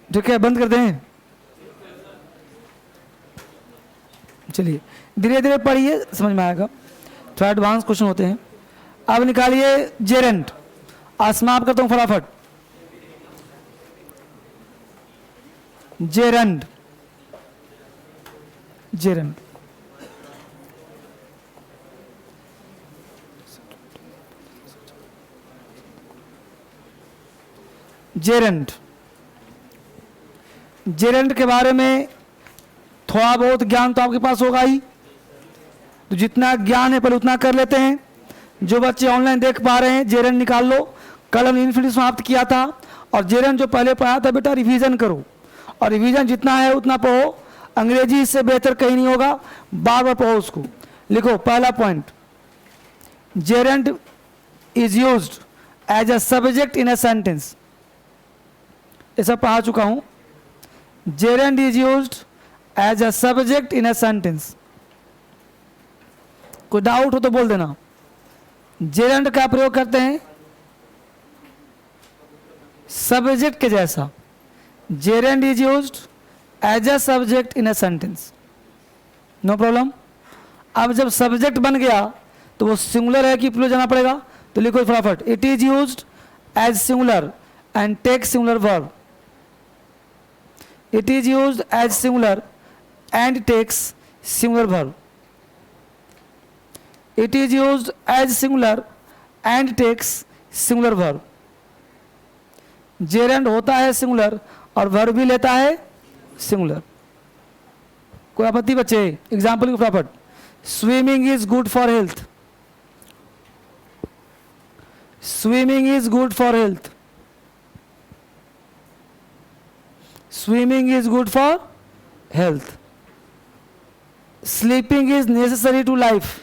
ठीक है, बंद कर दें। चलिए धीरे धीरे पढ़िए, समझ में आएगा, थोड़ा एडवांस क्वेश्चन होते हैं। अब निकालिए जेरेंट, आसमाप करता हूं फटाफट। जेरंड, जेरंड, जेरंड, जेरंड के बारे में थोड़ा बहुत ज्ञान तो आपके पास होगा ही, तो जितना ज्ञान है पहले उतना कर लेते हैं। जो बच्चे ऑनलाइन देख पा रहे हैं जेरंड निकाल लो, कल हमने इन्फिनिटी समाप्त किया था, और जेरंड जो पहले पढ़ा था बेटा रिवीजन करो, और रिवीजन जितना है उतना पढ़ो, अंग्रेजी इससे बेहतर कहीं नहीं होगा, बार बार पढ़ो उसको। लिखो पहला point, gerund is used as a subject in a sentence, ऐसा पढ़ा चुका हूं। Gerund is used as a subject in a sentence, कोई डाउट हो तो बोल देना। जेरंड का प्रयोग करते हैं सब्जेक्ट के जैसा, gerund is used as a subject in a sentence, no problem. अब जब सब्जेक्ट बन गया तो वो सिंगुलर है कि प्लूरल जाना पड़ेगा, तो लिखो फटाफट, it is used as singular and take singular verb, it is used as singular and takes singular verb, it is used as singular and takes singular verb। gerund होता है सिंगुलर और वर्ब भी लेता है सिंगुलर। कोई आपत्ति बच्चे? एग्जाम्पल की फटाफट, swimming is good for health, swimming is good for health, swimming is good for health. Sleeping is necessary to life,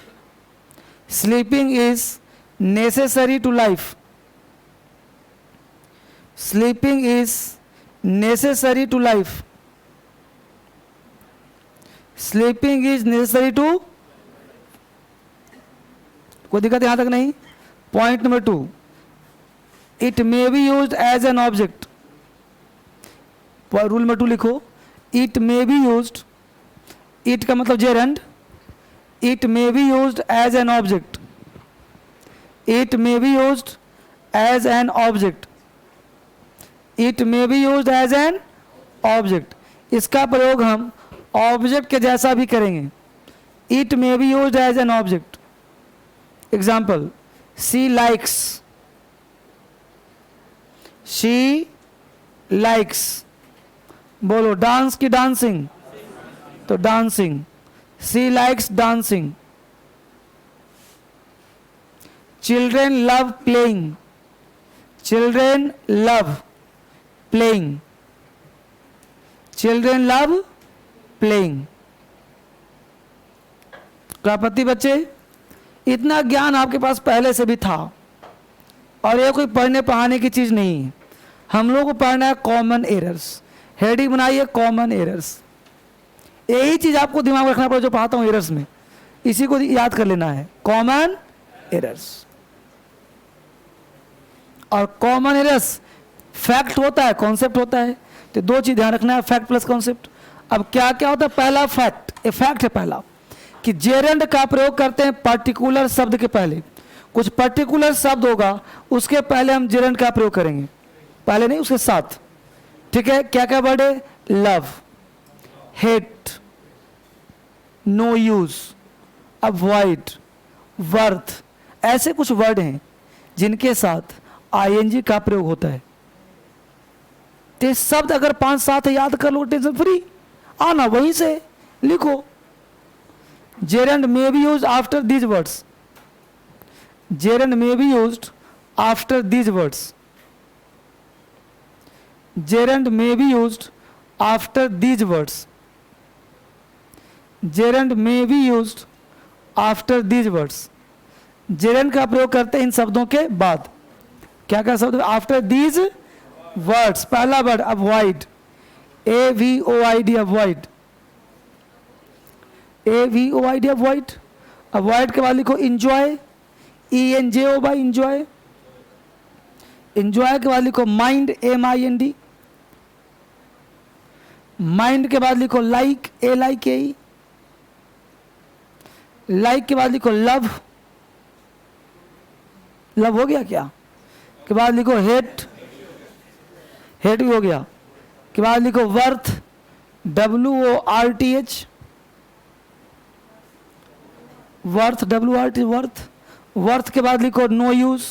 sleeping is necessary to life, sleeping is necessary to life, sleeping is necessary to, कोई दिक्कत यहां तक नहीं। Point number 2, it may be used as an object, rule number 2 लिखो, it may be used, it का मतलब gerund, it may be used as an object, it may be used as an object, it may be used as an object। इसका प्रयोग हम ऑब्जेक्ट के जैसा भी करेंगे, it may be used as an object। Example, she likes, she likes, बोलो डांस की डांसिंग, तो dancing, she likes dancing। children love playing, children love playing, children love playing। क्या आपत्ति बच्चे? इतना ज्ञान आपके पास पहले से भी था, और ये कोई पढ़ने पढ़ाने की चीज नहीं है, हम लोग को पढ़ना है कॉमन एरर्स। हेडिंग बनाइए कॉमन एरर्स, यही चीज आपको दिमाग में रखना पड़ेगा जो पढ़ाता हूं एरर्स में, इसी को याद कर लेना है, कॉमन एरर्स। और कॉमन एरर्स फैक्ट होता है, कॉन्सेप्ट होता है, तो दो चीज ध्यान रखना है, फैक्ट प्लस कॉन्सेप्ट। अब क्या क्या होता है, पहला फैक्ट, इफैक्ट है पहला कि जेरेंड का प्रयोग करते हैं पर्टिकुलर शब्द के पहले। कुछ पर्टिकुलर शब्द होगा उसके पहले हम जेरेंड का प्रयोग करेंगे, पहले नहीं उसके साथ। ठीक है, क्या क्या वर्ड है, love, hate, no use, avoid, worth, ऐसे कुछ वर्ड हैं जिनके साथ आईएनजी का प्रयोग होता है। तो शब्द अगर 5-7 याद कर लो, टेंशन फ्री, आना वहीं से लिखो। Gerund may be use after these words, gerund may be use after these words, gerund may be use after these words, gerund may be use after these words. Gerund का प्रयोग करते हैं इन शब्दों के बाद। क्या क्या शब्द, आफ्टर दीज वर्ड्स, पहला word avoid, AVOID, avoid, AVOID, avoid. Avoid के बाद लिखो इंजॉय, ENJOY, इंजॉय। इंजॉय के बाद लिखो माइंड, MIND। माइंड के बाद लिखो लाइक, LIKE। लाइक के बाद लिखो लव, लव हो गया क्या, के बाद लिखो हेट, हेट भी हो गया। के बाद लिखो worth, WORTH, worth, WRT, worth. Worth के बाद लिखो no use,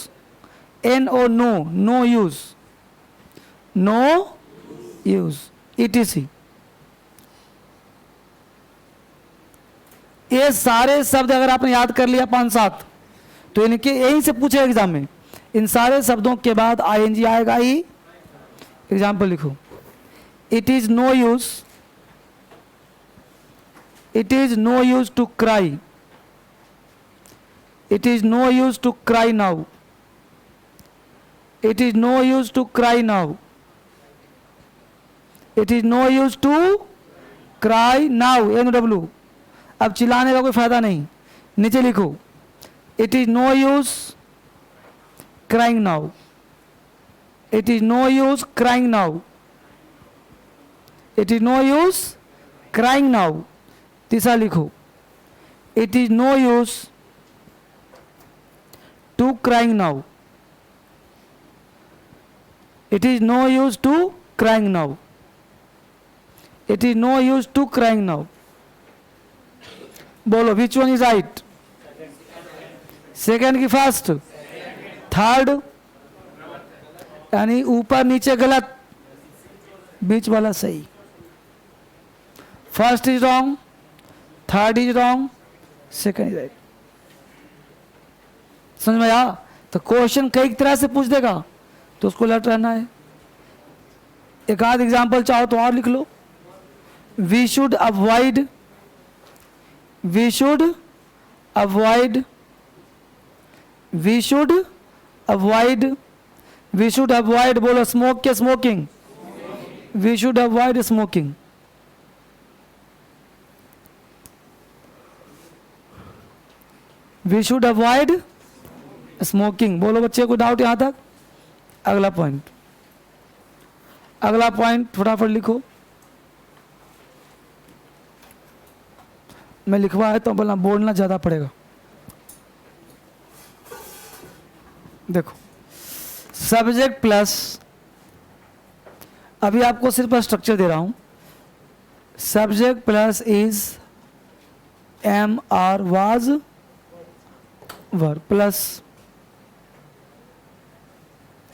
NO, no, no use, no use, ETC। ये सारे शब्द अगर आपने याद कर लिया 5-7, तो इनके यहीं से पूछे एग्जाम में। इन सारे शब्दों के बाद ING आएगा ही। एग्जाम्पल लिखो, it is no use, it is no use to cry, it is no use to cry now, it is no use to cry now, it is no use to cry now, NW। अब चिल्लाने का कोई फायदा नहीं, नीचे लिखो it is no use crying now, it is no use crying now, it is no use crying now. तीसरा लिखो it is no use to crying now, it is no use to crying now, it is no use to crying now. बोलो which one is right, second की फर्स्ट, थर्ड, यानी ऊपर नीचे गलत, बीच वाला सही। First is wrong, third is wrong, second is right. समझ में आया? तो क्वेश्चन कई तरह से पूछ देगा, तो उसको अलर्ट रहना है। एक आध एग्जाम्पल चाहो तो और लिख लो। We should avoid, we should avoid, we should avoid, we should avoid, बोलो स्मोक के smoking, we should avoid smoking. We should avoid smoking. बोलो बच्चे, को डाउट यहां तक? अगला पॉइंट, अगला पॉइंट फटाफट लिखो। मैं लिखवा है तो बोलना, बोलना ज्यादा पड़ेगा। देखो सब्जेक्ट प्लस, अभी आपको सिर्फ स्ट्रक्चर दे रहा हूं। Subject plus is MR was verb plus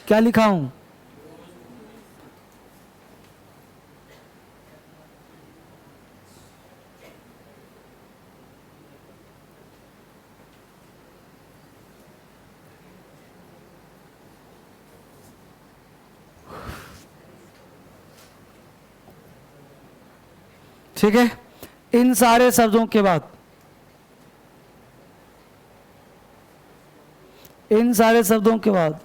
क्या लिखा हूं, ठीक है। इन सारे शब्दों के बाद, इन सारे शब्दों के बाद,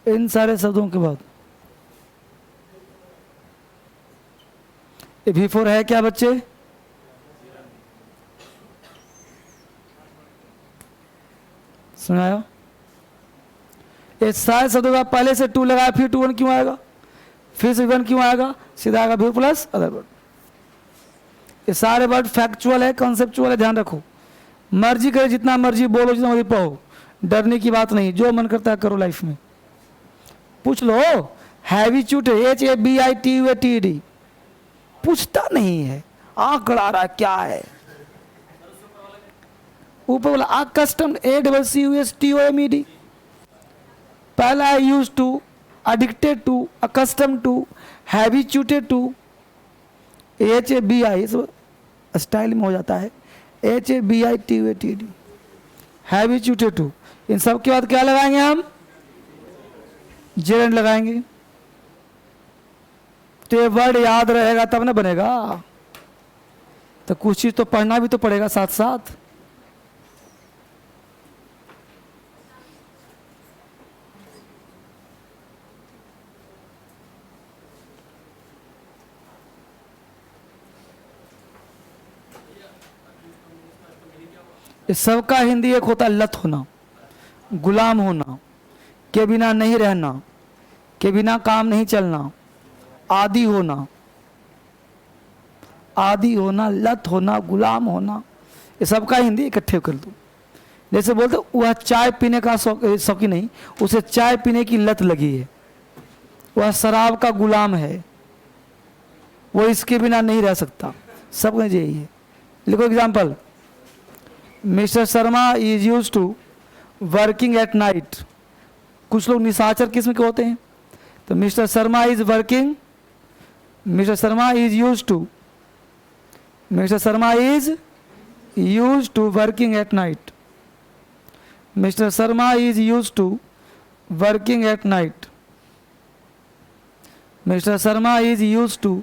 इन सारे शब्दों के बाद ये V4 है क्या बच्चे? सुनाया? ये सारे शब्दों का पहले से 2 लगाया, फिर 2 1 क्यों आएगा? फिर से वन क्यों आएगा, सीधा आएगा भी प्लस अदर वर्ड। ये सारे वर्ड फैक्चुअल है, कॉन्सेप्चुअल है, ध्यान रखो। मर्जी करे, जितना मर्जी बोलो, जितना मर्जी पढ़ो, डरने की बात नहीं, जो मन करता है करो लाइफ में। पूछ लो हैबिचुएटेड, HABITUATED, पूछता नहीं है, आंख गड़ा रहा है क्या है। ऊपर बोला अकस्टम्ड, ACCUSTOMED, पहला है used to, addicted to, accustomed to, habituated to, HABI style में हो जाता है, HABITUATED, हैबिचुएटेड टू। इन सब के बाद क्या लगाएंगे हम, जेरेंड लगाएंगे। तो ये वर्ड याद रहेगा तब ना बनेगा, तो कुछ चीज तो पढ़ना भी तो पड़ेगा साथ साथ। इस सबका हिंदी एक होता है लत होना, गुलाम होना, के बिना नहीं रहना, के बिना काम नहीं चलना, आदी होना, आदी होना, लत होना, गुलाम होना, ये सबका हिंदी इकट्ठे कर दो। जैसे बोलते वह चाय पीने का शौकीन नहीं, उसे चाय पीने की लत लगी है, वह शराब का गुलाम है, वो इसके बिना नहीं रह सकता। सब यही है। लिखो example, mister Sharma is use to working at night. कुछ लोग निशाचर किस्म के होते हैं, तो mister Sharma is working, mister Sharma is use to, mister Sharma is use to working at night, mister Sharma is use to working at night, mister Sharma is use to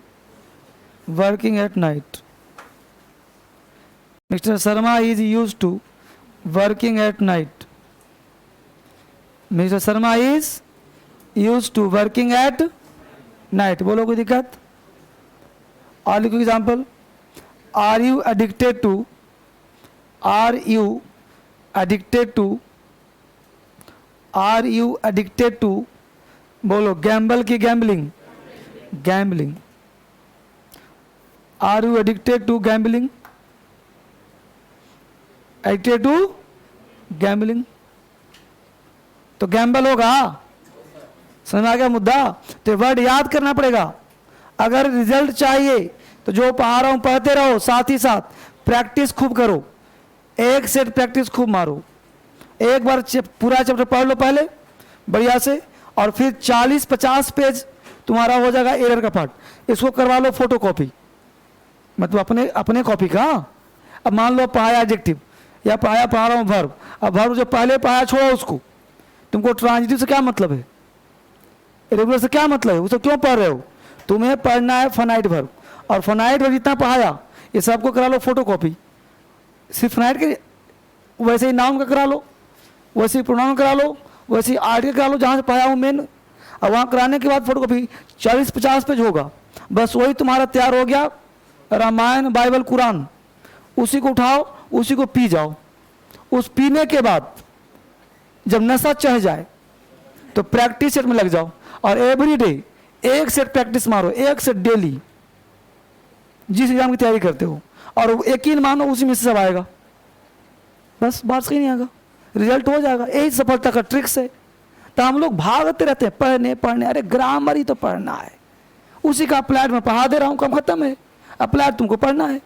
working at night, mister Sharma is use to working at night, mister Sharma is use to working at night. बोलो कोई दिक्कत। और लिखो example, are you addicted to, are you addicted to, are you addicted to, बोलो गैम्बल की gambling, gambling, are you addicted to gambling, addicted to gambling, तो गैम्बल होगा। समझ में आ गया मुद्दा। तो वर्ड याद करना पड़ेगा। अगर रिजल्ट चाहिए तो जो पढ़ा रहा हूं पढ़ते रहो, साथ ही साथ प्रैक्टिस खूब करो, एक सेट प्रैक्टिस खूब मारो। एक बार पूरा चैप्टर पढ़ लो पहले बढ़िया से, और फिर 40-50 पेज तुम्हारा हो जाएगा एरर का पार्ट। इसको करवा लो फोटो कॉपी, मतलब अपने कॉपी का। अब मान लो पढ़ाया एडजेक्टिव या पढ़ा रहा हूँ वर्ब, अब वर्ब जो पहले पढ़ाया छोड़ो उसको, तुमको ट्रांजिटिव से क्या मतलब है, रेगुलर से क्या मतलब है, उसे क्यों पढ़ रहे हो। तुम्हें पढ़ना है फाइनाइट वर्ब, और फाइनाइट वर्ब जितना पढ़ाया ये सबको करा लो फोटो कॉपी। सिर्फ फाइनाइट के वैसे ही नाउन का करा लो, वैसे ही प्रोनाउन करा लो, वैसे ही आर्टिकल करा लो जहाँ से पढ़ाया हूँ मेन। और वहाँ कराने के बाद फोटो कॉपी 40-50 पेज होगा, बस वही तुम्हारा तैयार हो गया रामायण, बाइबल, कुरान। उसी को उठाओ, उसी को पी जाओ। उस पीने के बाद जब नशा चढ़ जाए तो प्रैक्टिस सेट में लग जाओ, और एवरी डे एक सेट प्रैक्टिस मारो, एक सेट डेली, जिस एग्जाम की तैयारी करते हो। और यकीन मानो उसी में से सब आएगा, बस बात सही नहीं आएगा, रिजल्ट हो जाएगा। यही सफलता का ट्रिक्स है। तो हम लोग भागते रहते हैं पढ़ने, अरे ग्रामर ही तो पढ़ना है, उसी का अप्लाइड में पढ़ा दे रहा हूँ, काम खत्म है। अप्लाइड तुमको पढ़ना है,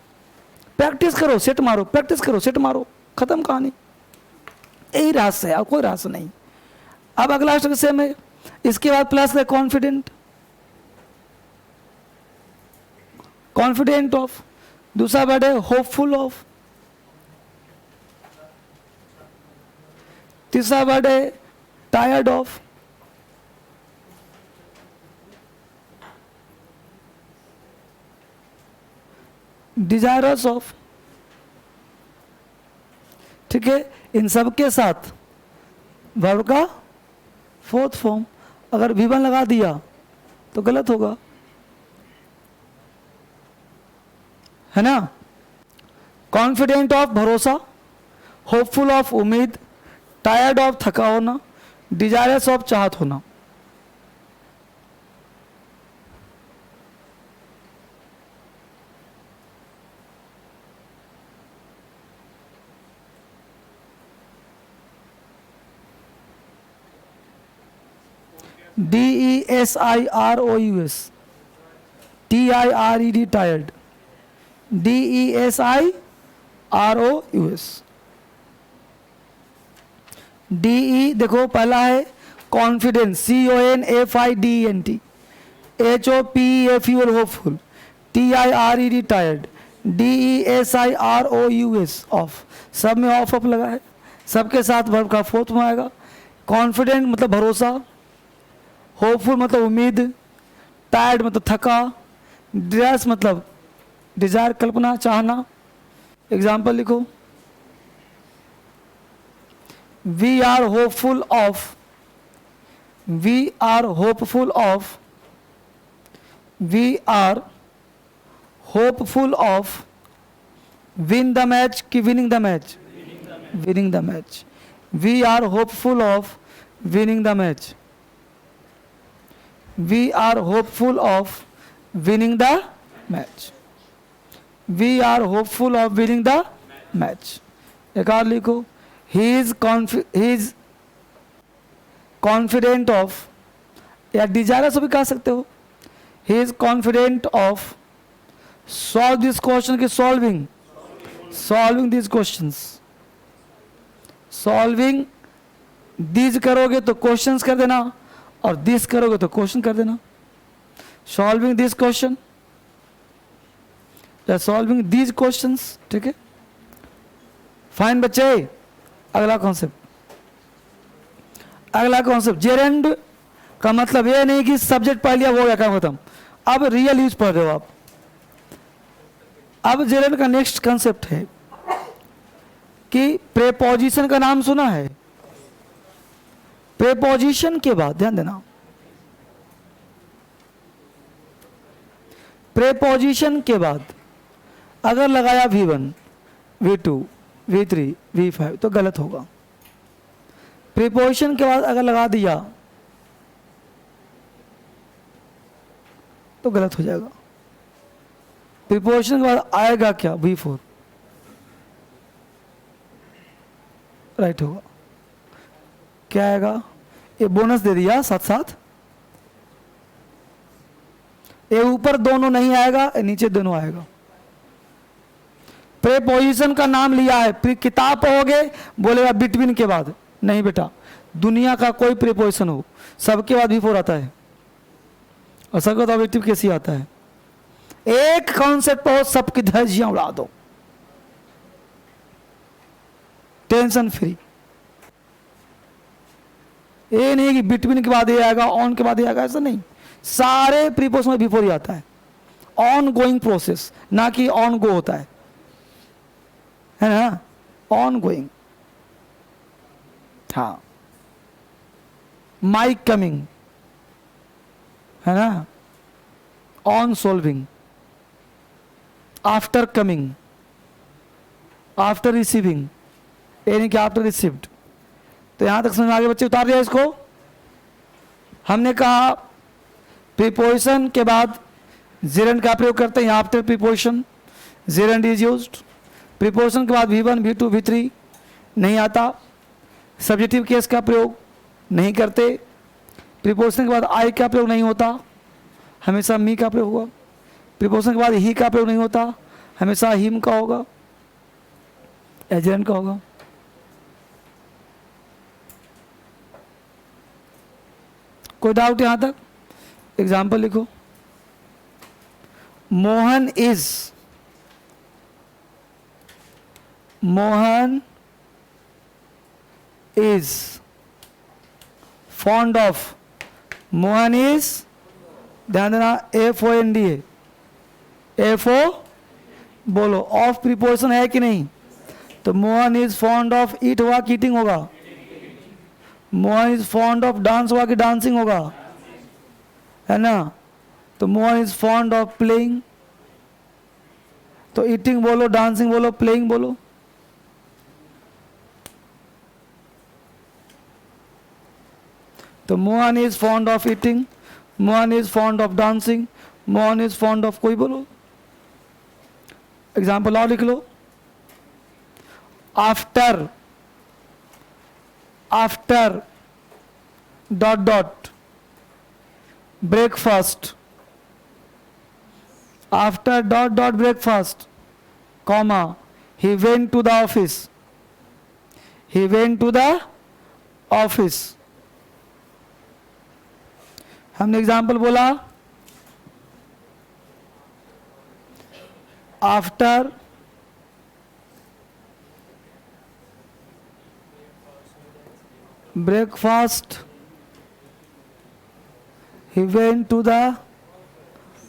प्रैक्टिस करो सेट मारो, प्रैक्टिस करो सेट मारो, खत्म कहानी। यही रहस्य है और कोई रहस्य नहीं। अब अगला सेम है, इसके बाद प्लस है कॉन्फिडेंट, कॉन्फिडेंट ऑफ। दूसरा वर्ड है होपफुल ऑफ। तीसरा वर्ड है टायर्ड ऑफ। Desirous of. ठीक है, इन सब के साथ वर्ब का फोर्थ फॉर्म। अगर V1 लगा दिया तो गलत होगा, है ना। कॉन्फिडेंट ऑफ भरोसा, होपफुल ऑफ उम्मीद, टायर्ड ऑफ थका होना, डिजायरस ऑफ चाहत होना। DESIROUS, TIRED, tired, DESIROUS. DE देखो पहला है confidence, CONFIDENT, HOPEFUL, hopeful, TIRED, tired, DESIROUS, of. सब में ऑफ अप लगा है, सबके साथ वर्ब का फोर्थ में आएगा. कॉन्फिडेंट मतलब भरोसा, होपफुल मतलब उम्मीद, टायर्ड मतलब थका, डिजायर्स मतलब डिजायर कल्पना चाहना. एग्जाम्पल लिखो. We are hopeful of, we are hopeful of, we are hopeful of win the match की winning the match, winning the match. We are hopeful of winning the match, we are hopeful of winning the match, we are hopeful of winning the match. एक और लिखो. he is confident of, या desirous भी कह सकते हो. he is confident of solve this question की solving these questions. solving these करोगे तो questions कर देना, और this करोगे तो question कर देना. solving this question या solving these questions. ठीक है, फाइन बच्चे. अगला कॉन्सेप्ट, अगला कॉन्सेप्ट, जेरेंड का मतलब ये नहीं कि सब्जेक्ट पढ़ लिया वो गया काम खत्म. अब रियल यूज पढ़ रहे हो आप. अब जेरेंड का नेक्स्ट कॉन्सेप्ट है कि प्रेपोजिशन का नाम सुना है. प्रेपोजिशन के बाद ध्यान देना, प्रेपोजिशन के बाद अगर लगाया V1, V2, V3, V5 तो गलत होगा. प्रीपोजिशन के बाद अगर लगा दिया तो गलत हो जाएगा. प्रीपोजिशन के बाद आएगा क्या? V4, राइट होगा. क्या आएगा? ये बोनस दे दिया साथ साथ. ये ऊपर दोनों नहीं आएगा, ये नीचे दोनों आएगा. प्रेपोजिशन का नाम लिया है, किताब पढ़ोगे बोलेगा बिटवीन के बाद. नहीं बेटा, दुनिया का कोई प्रेपोजिशन हो सबके बाद V4 आता है, और सबके बाद ऑब्जेक्टिव केस ही आता है. एक कॉन्सेप्ट पढ़ो, सबकी धज्जियां उड़ा दो, टेंशन फ्री. ये नहीं कि बिटवीन के बाद ये आएगा, ऑन के बाद ये आएगा, ऐसा नहीं. सारे प्रीपोजिशन में V4 ही आता है. ऑन गोइंग प्रोसेस, ना कि ऑन गो होता है ना, ऑन गोइंग. हाँ, माई कमिंग है ना, on solving, after coming, after receiving, ये नहीं कि आफ्टर रिसीव्ड. तो यहां तक समझ में आगे बच्चे? उतार दिया इसको. हमने कहा प्रीपोजिशन के बाद जेरेंड का प्रयोग करते हैं. After preposition gerund is used. Preposition के बाद V1, V2, V3 नहीं आता. सब्जेक्टिव केस का प्रयोग नहीं करते. प्रीपोजिशन के बाद आई का प्रयोग नहीं होता, हमेशा मी का प्रयोग होगा. प्रीपोजिशन के बाद ही का प्रयोग नहीं होता, हमेशा हिम का होगा, एजेंट का होगा. कोई डाउट यहां तक? एग्जाम्पल लिखो. Mohan is fond of. Mohan is, ध्यान देना, FOND है. FO बोलो. ऑफ प्रीपोजिशन है कि नहीं? तो Mohan is fond of eat हुआ कि ईटिंग होगा? Mohan is fond of dance हुआ कि डांसिंग होगा? है ना. तो Mohan is fond of playing. तो ईटिंग बोलो, डांसिंग बोलो, प्लेइंग बोलो. तो Mohan is fond of eating, Mohan is fond of dancing, Mohan is fond of, कोई बोलो. एग्जाम्पल और लिख लो. After, after dot dot breakfast. After dot dot breakfast, comma, he went to the office. He went to the office. हमने एग्जाम्पल बोला, आफ्टर ब्रेकफास्ट ही वेंट टू द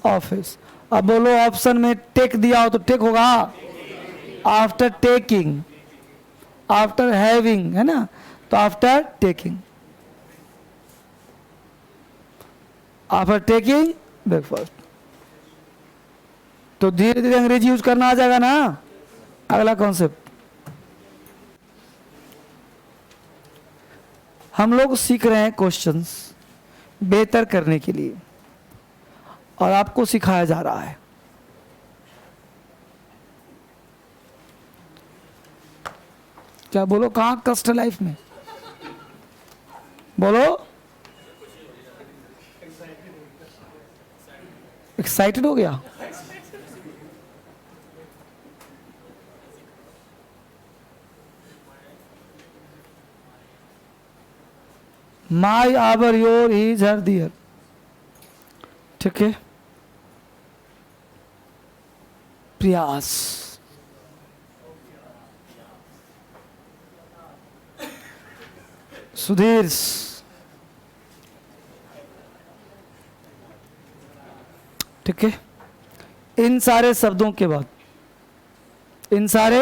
ऑफिस. अब बोलो ऑप्शन में टेक दिया हो तो टेक होगा, आफ्टर टेकिंग, आफ्टर हैविंग, है ना, तो after taking, after taking breakfast. तो धीरे धीरे अंग्रेजी यूज करना आ जाएगा ना. अगला कॉन्सेप्ट, हम लोग सीख रहे हैं क्वेश्चंस बेहतर करने के लिए, और आपको सिखाया जा रहा है. क्या बोलो, कहाँ कष्ट है लाइफ में? बोलो. एक्साइटेड हो गया? माई, आवर, योर, हीज, हर, दियर. ठीक है. प्रयास, सुधीर, ठीक है. इन सारे शब्दों के बाद, इन सारे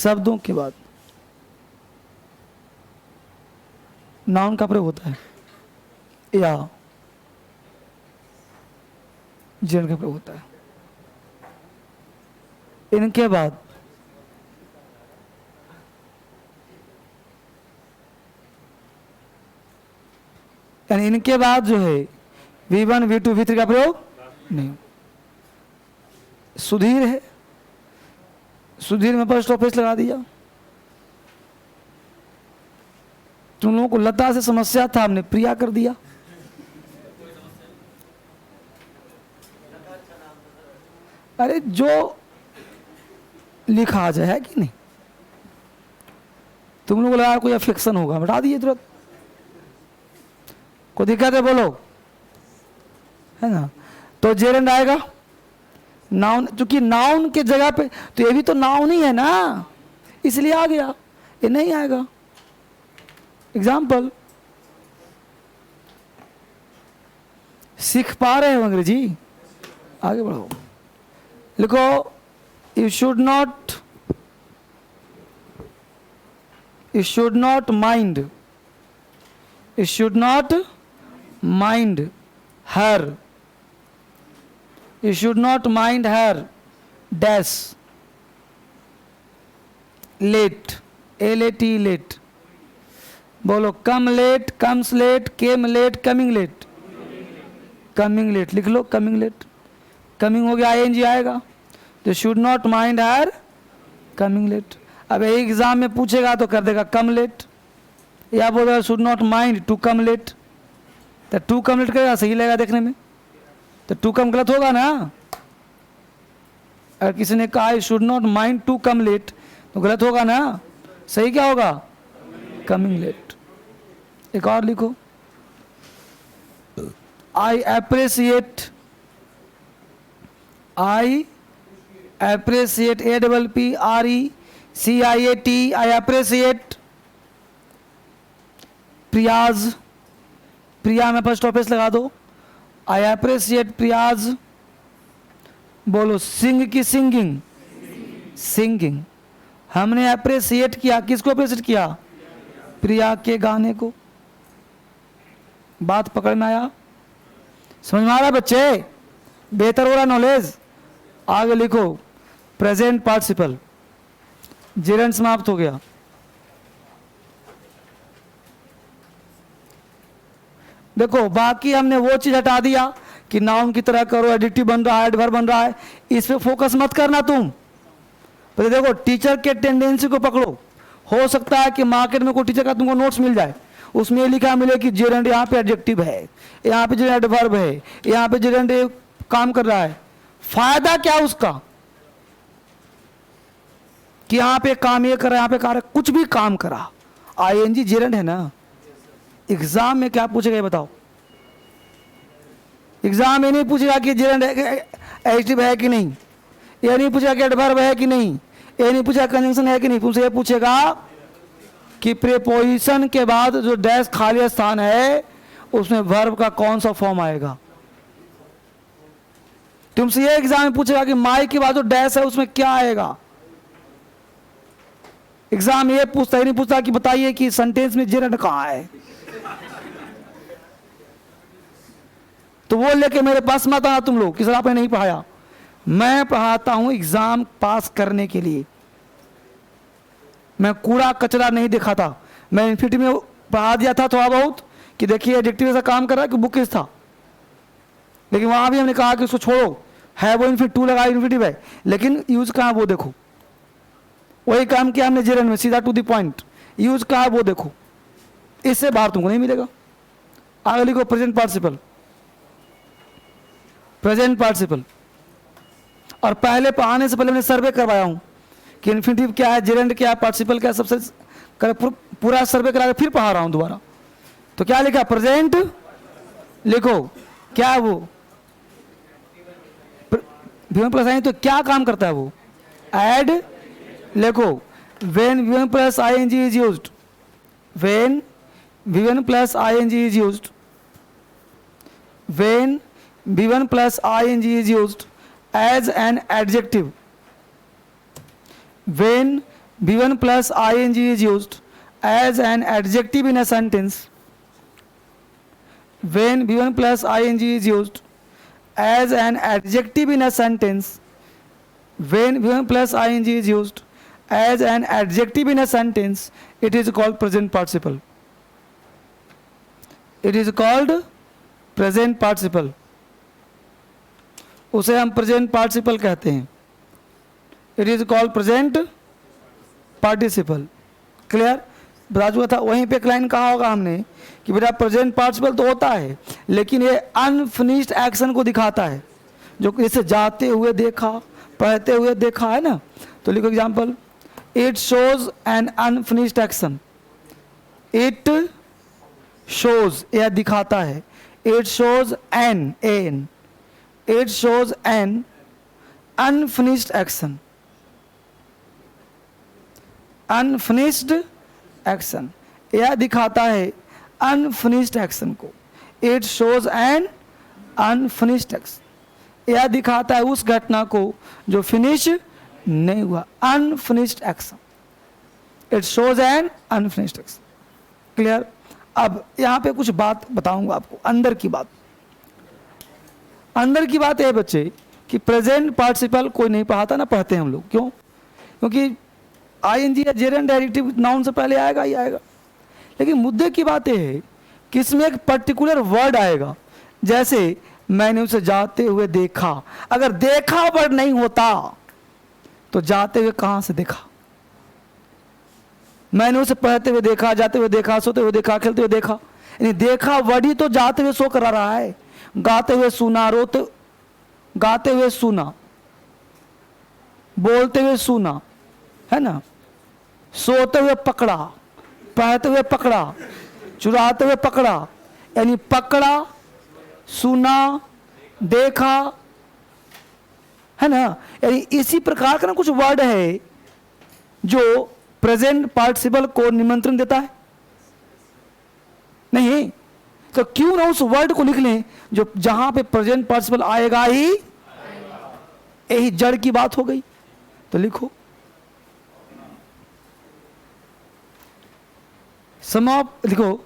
शब्दों के बाद नाउन का प्रयोग होता है या जेंडर का प्रयोग होता है. इनके बाद यानी इनके बाद जो है V1, V2, V3 का प्रयोग नहीं. सुधीर है, सुधीर में फर्स्ट ऑफिस लगा दिया. तुम लोगों को लता से समस्या था, हमने प्रिया कर दिया. अरे जो लिखा आ जाए, है कि नहीं? तुम लोगों को लगा कोई अफेक्शन होगा, हटा दिए तुरंत. कोई दिक्कत है? बोलो, है ना. तो जेरेंड आएगा नाउन, चूंकि नाउन के जगह पे, तो ये भी तो नाउन ही है ना, इसलिए आ गया. ये नहीं आएगा. एग्जाम्पल, सीख पा रहे हो अंग्रेजी? आगे बढ़ो. लिखो, you should not mind, you should not mind her, you should not mind her dash late, L-A-T, late. बोलो, come late, comes late, came late, coming late. coming late लिख लो, coming late. coming हो गया, ing आएगा, तो should not mind her coming late. अब एग्जाम में पूछेगा तो कर देगा come late, या बोलेगा should not mind to come late. तो टू कम लेट करेगा, सही लगेगा देखने में. तो टू कम गलत होगा ना. अगर किसी ने कहा should not mind to come late, तो गलत होगा ना. सही क्या होगा? Coming late. एक और लिखो, I appreciate, APPRECIAT, I appreciate Priya's. Priya में फर्स्ट ऑफिस लगा दो. I appreciate Priya's. बोलो, सिंग की सिंगिंग, सिंगिंग. हमने अप्रिशिएट किया, किसको अप्रिशिएट किया? प्रिया के गाने को. बात पकड़ में आया? समझ में आ रहा बच्चे? बेहतर हो रहा नॉलेज? आगे लिखो, प्रेजेंट पार्टिसिपल. जेरेंड समाप्त हो गया. देखो, बाकी हमने वो चीज हटा दिया कि नाउन की तरह करो, एडिटिव बन रहा है, एडवर्ब बन रहा है, इस पे फोकस मत करना तुम. तो देखो, टीचर के टेंडेंसी को पकड़ो. हो सकता है कि मार्केट में कोई टीचर का तुमको नोट्स मिल जाए, उसमें ये लिखा मिले कि जेरेंड यहाँ पे एडजेक्टिव है, यहाँ पे जेरेंड एडवर्ब है, यहाँ पे जेरेंड काम कर रहा है। फायदा क्या उसका कि यहाँ पे काम ये कर रहा है, यहाँ पे कार कुछ भी काम करा, आईएनजी जेरेंड है ना। एग्जाम में क्या पूछेगा ये बताओ? एग्जाम में नहीं पूछेगा कि जेरेंड एडजेक्टिव है कि नहीं, ये नहीं पूछेगा कि एडवर्ब है कि नहीं, ये नहीं पूछेगा कंजंक्शन है कि नहीं, तुमसे ये पूछेगा कि प्रीपोजिशन के बाद जो डैश खाली स्थान है उसमें वर्ब का कौन सा फॉर्म आएगा। तुमसे ये एग्जाम में पूछेगा कि माई के बाद जो डैश है उसमें क्या आएगा। एग्जाम ये पूछता ही नहीं पूछता कि बताइए कि सेंटेंस में जेरेंड कहां है। तो वो लेके मेरे पास मत आना तुम लोग कि सर आपने नहीं पढ़ाया। मैं पढ़ाता हूं एग्जाम पास करने के लिए, मैं कूड़ा कचरा नहीं दिखाता। मैं इन्फिनिटिव में पढ़ा दिया था थोड़ा बहुत कि देखिए एडजेक्टिव ऐसा काम कर रहा है कि बुक था, लेकिन वहां भी हमने कहा कि उसको छोड़ो, है वो इन्फिनिटिव टू लगा इन्फिनिटिव है, लेकिन यूज कहाँ वो देखो। वही काम किया हमने जेरेंड में, सीधा टू द पॉइंट, यूज कहाँ है वो देखो। इससे बाहर तुमको नहीं मिलेगा। आगे लिखो प्रेजेंट पार्टिसिपल, प्रेजेंट पार्टिसिपल। और पहले पढ़ाने से पहले मैंने सर्वे करवाया हूं कि इन्फिनिटिव क्या है, जेरेंड क्या है, पार्टिसिपल क्या है, सबसे पूरा सर्वे करा के फिर पढ़ा रहा हूं दोबारा। तो क्या लिखा? प्रेजेंट लिखो, क्या है वो V1 प्लस आई, तो क्या काम करता है वो? ऐड लिखो, when V1 plus ing is used, when V1 plus ing is used, when V1 plus ing is used as an adjective, when V1 plus ing is used as an adjective in a sentence, when V1 plus ing is used as an adjective in a sentence, when V1 plus ing is used as an adjective in a sentence, it is called present participle. It is called present participle. उसे हम प्रेजेंट पार्टिसिपल कहते हैं। It is called present participle. Clear? बता चुका था। वहीं पे एक लाइन कहा होगा हमने कि बेटा प्रेजेंट पार्टिसिपल तो होता है लेकिन ये अनफिनिश्ड एक्शन को दिखाता है, जो जैसे जाते हुए देखा, पढ़ते हुए देखा है ना। तो लिखो example, it shows an unfinished action. It shows, यह दिखाता है। It shows N it shows an unfinished action. Unfinished action, यह दिखाता है unfinished action को। It shows an unfinished action, यह दिखाता है उस घटना को जो फिनिश नहीं हुआ। Unfinished action, it shows an unfinished action. Clear? अब यहाँ पे कुछ बात बताऊंगा आपको, अंदर की बात। अंदर की बात है बच्चे कि प्रेजेंट पार्टिसिपल कोई नहीं पढ़ाता ना, पढ़ते हैं हम लोग। क्यों? क्योंकि आईएनजी या जेरेंड एडिटिव नाउन से पहले आएगा ही आएगा। लेकिन मुद्दे की बात यह है कि इसमें एक पर्टिकुलर वर्ड आएगा, जैसे मैंने उसे जाते हुए देखा। अगर देखा वर्ड नहीं होता तो जाते हुए कहां से देखा? मैंने उसे पढ़ते हुए देखा, जाते हुए देखा, सोते हुए देखा, खेलते हुए देखा, यानी देखा वर्ड ही तो जाते हुए शो करा रहा है। गाते हुए सुना, रोते गाते हुए सुना, बोलते हुए सुना, है ना, सोते हुए पकड़ा, पढ़ते हुए पकड़ा, चुराते हुए पकड़ा, यानी पकड़ा, सुना, देखा, है ना। यानी इसी प्रकार का ना कुछ वर्ड है जो प्रेजेंट पार्टिसिपल को निमंत्रण देता है। नहीं तो क्यों ना उस वर्ड को लिख लें जो जहां पे प्रेजेंट पार्टिसिपल आएगा ही, यही जड़ की बात हो गई। तो लिखो, लिखो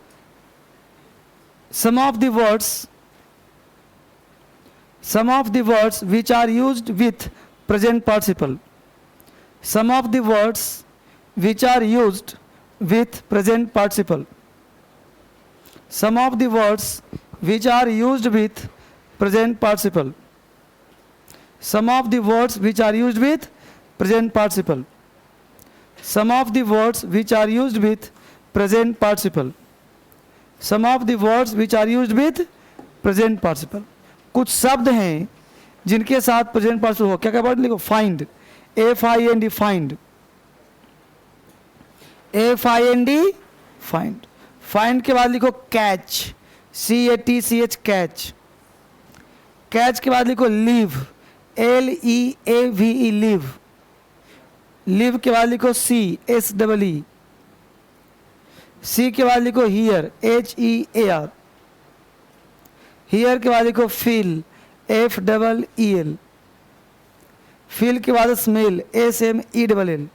some of the words which are used with present participle. Some of the words which are used with present participle. Some of the words which are used with present participle. Some of the words which are used with present participle. Some of the words which are used with present participle. Some of the words which are used with present participle, कुछ शब्द हैं जिनके साथ प्रेजेंट पार्टिसिपल हो। क्या क्या वर्ड लिखो? Find, FIND, find, FIND, find. Find के बाद लिखो कैच, CATCH, कैच। कैच के बाद लिखो लीव, LEAVE, लीव। लीव के बाद लिखो CSEE। सी के बाद लिखो हियर, HEAR। हियर के बाद लिखो फील, FEEL। फील के बाद स्मेल, SMELL।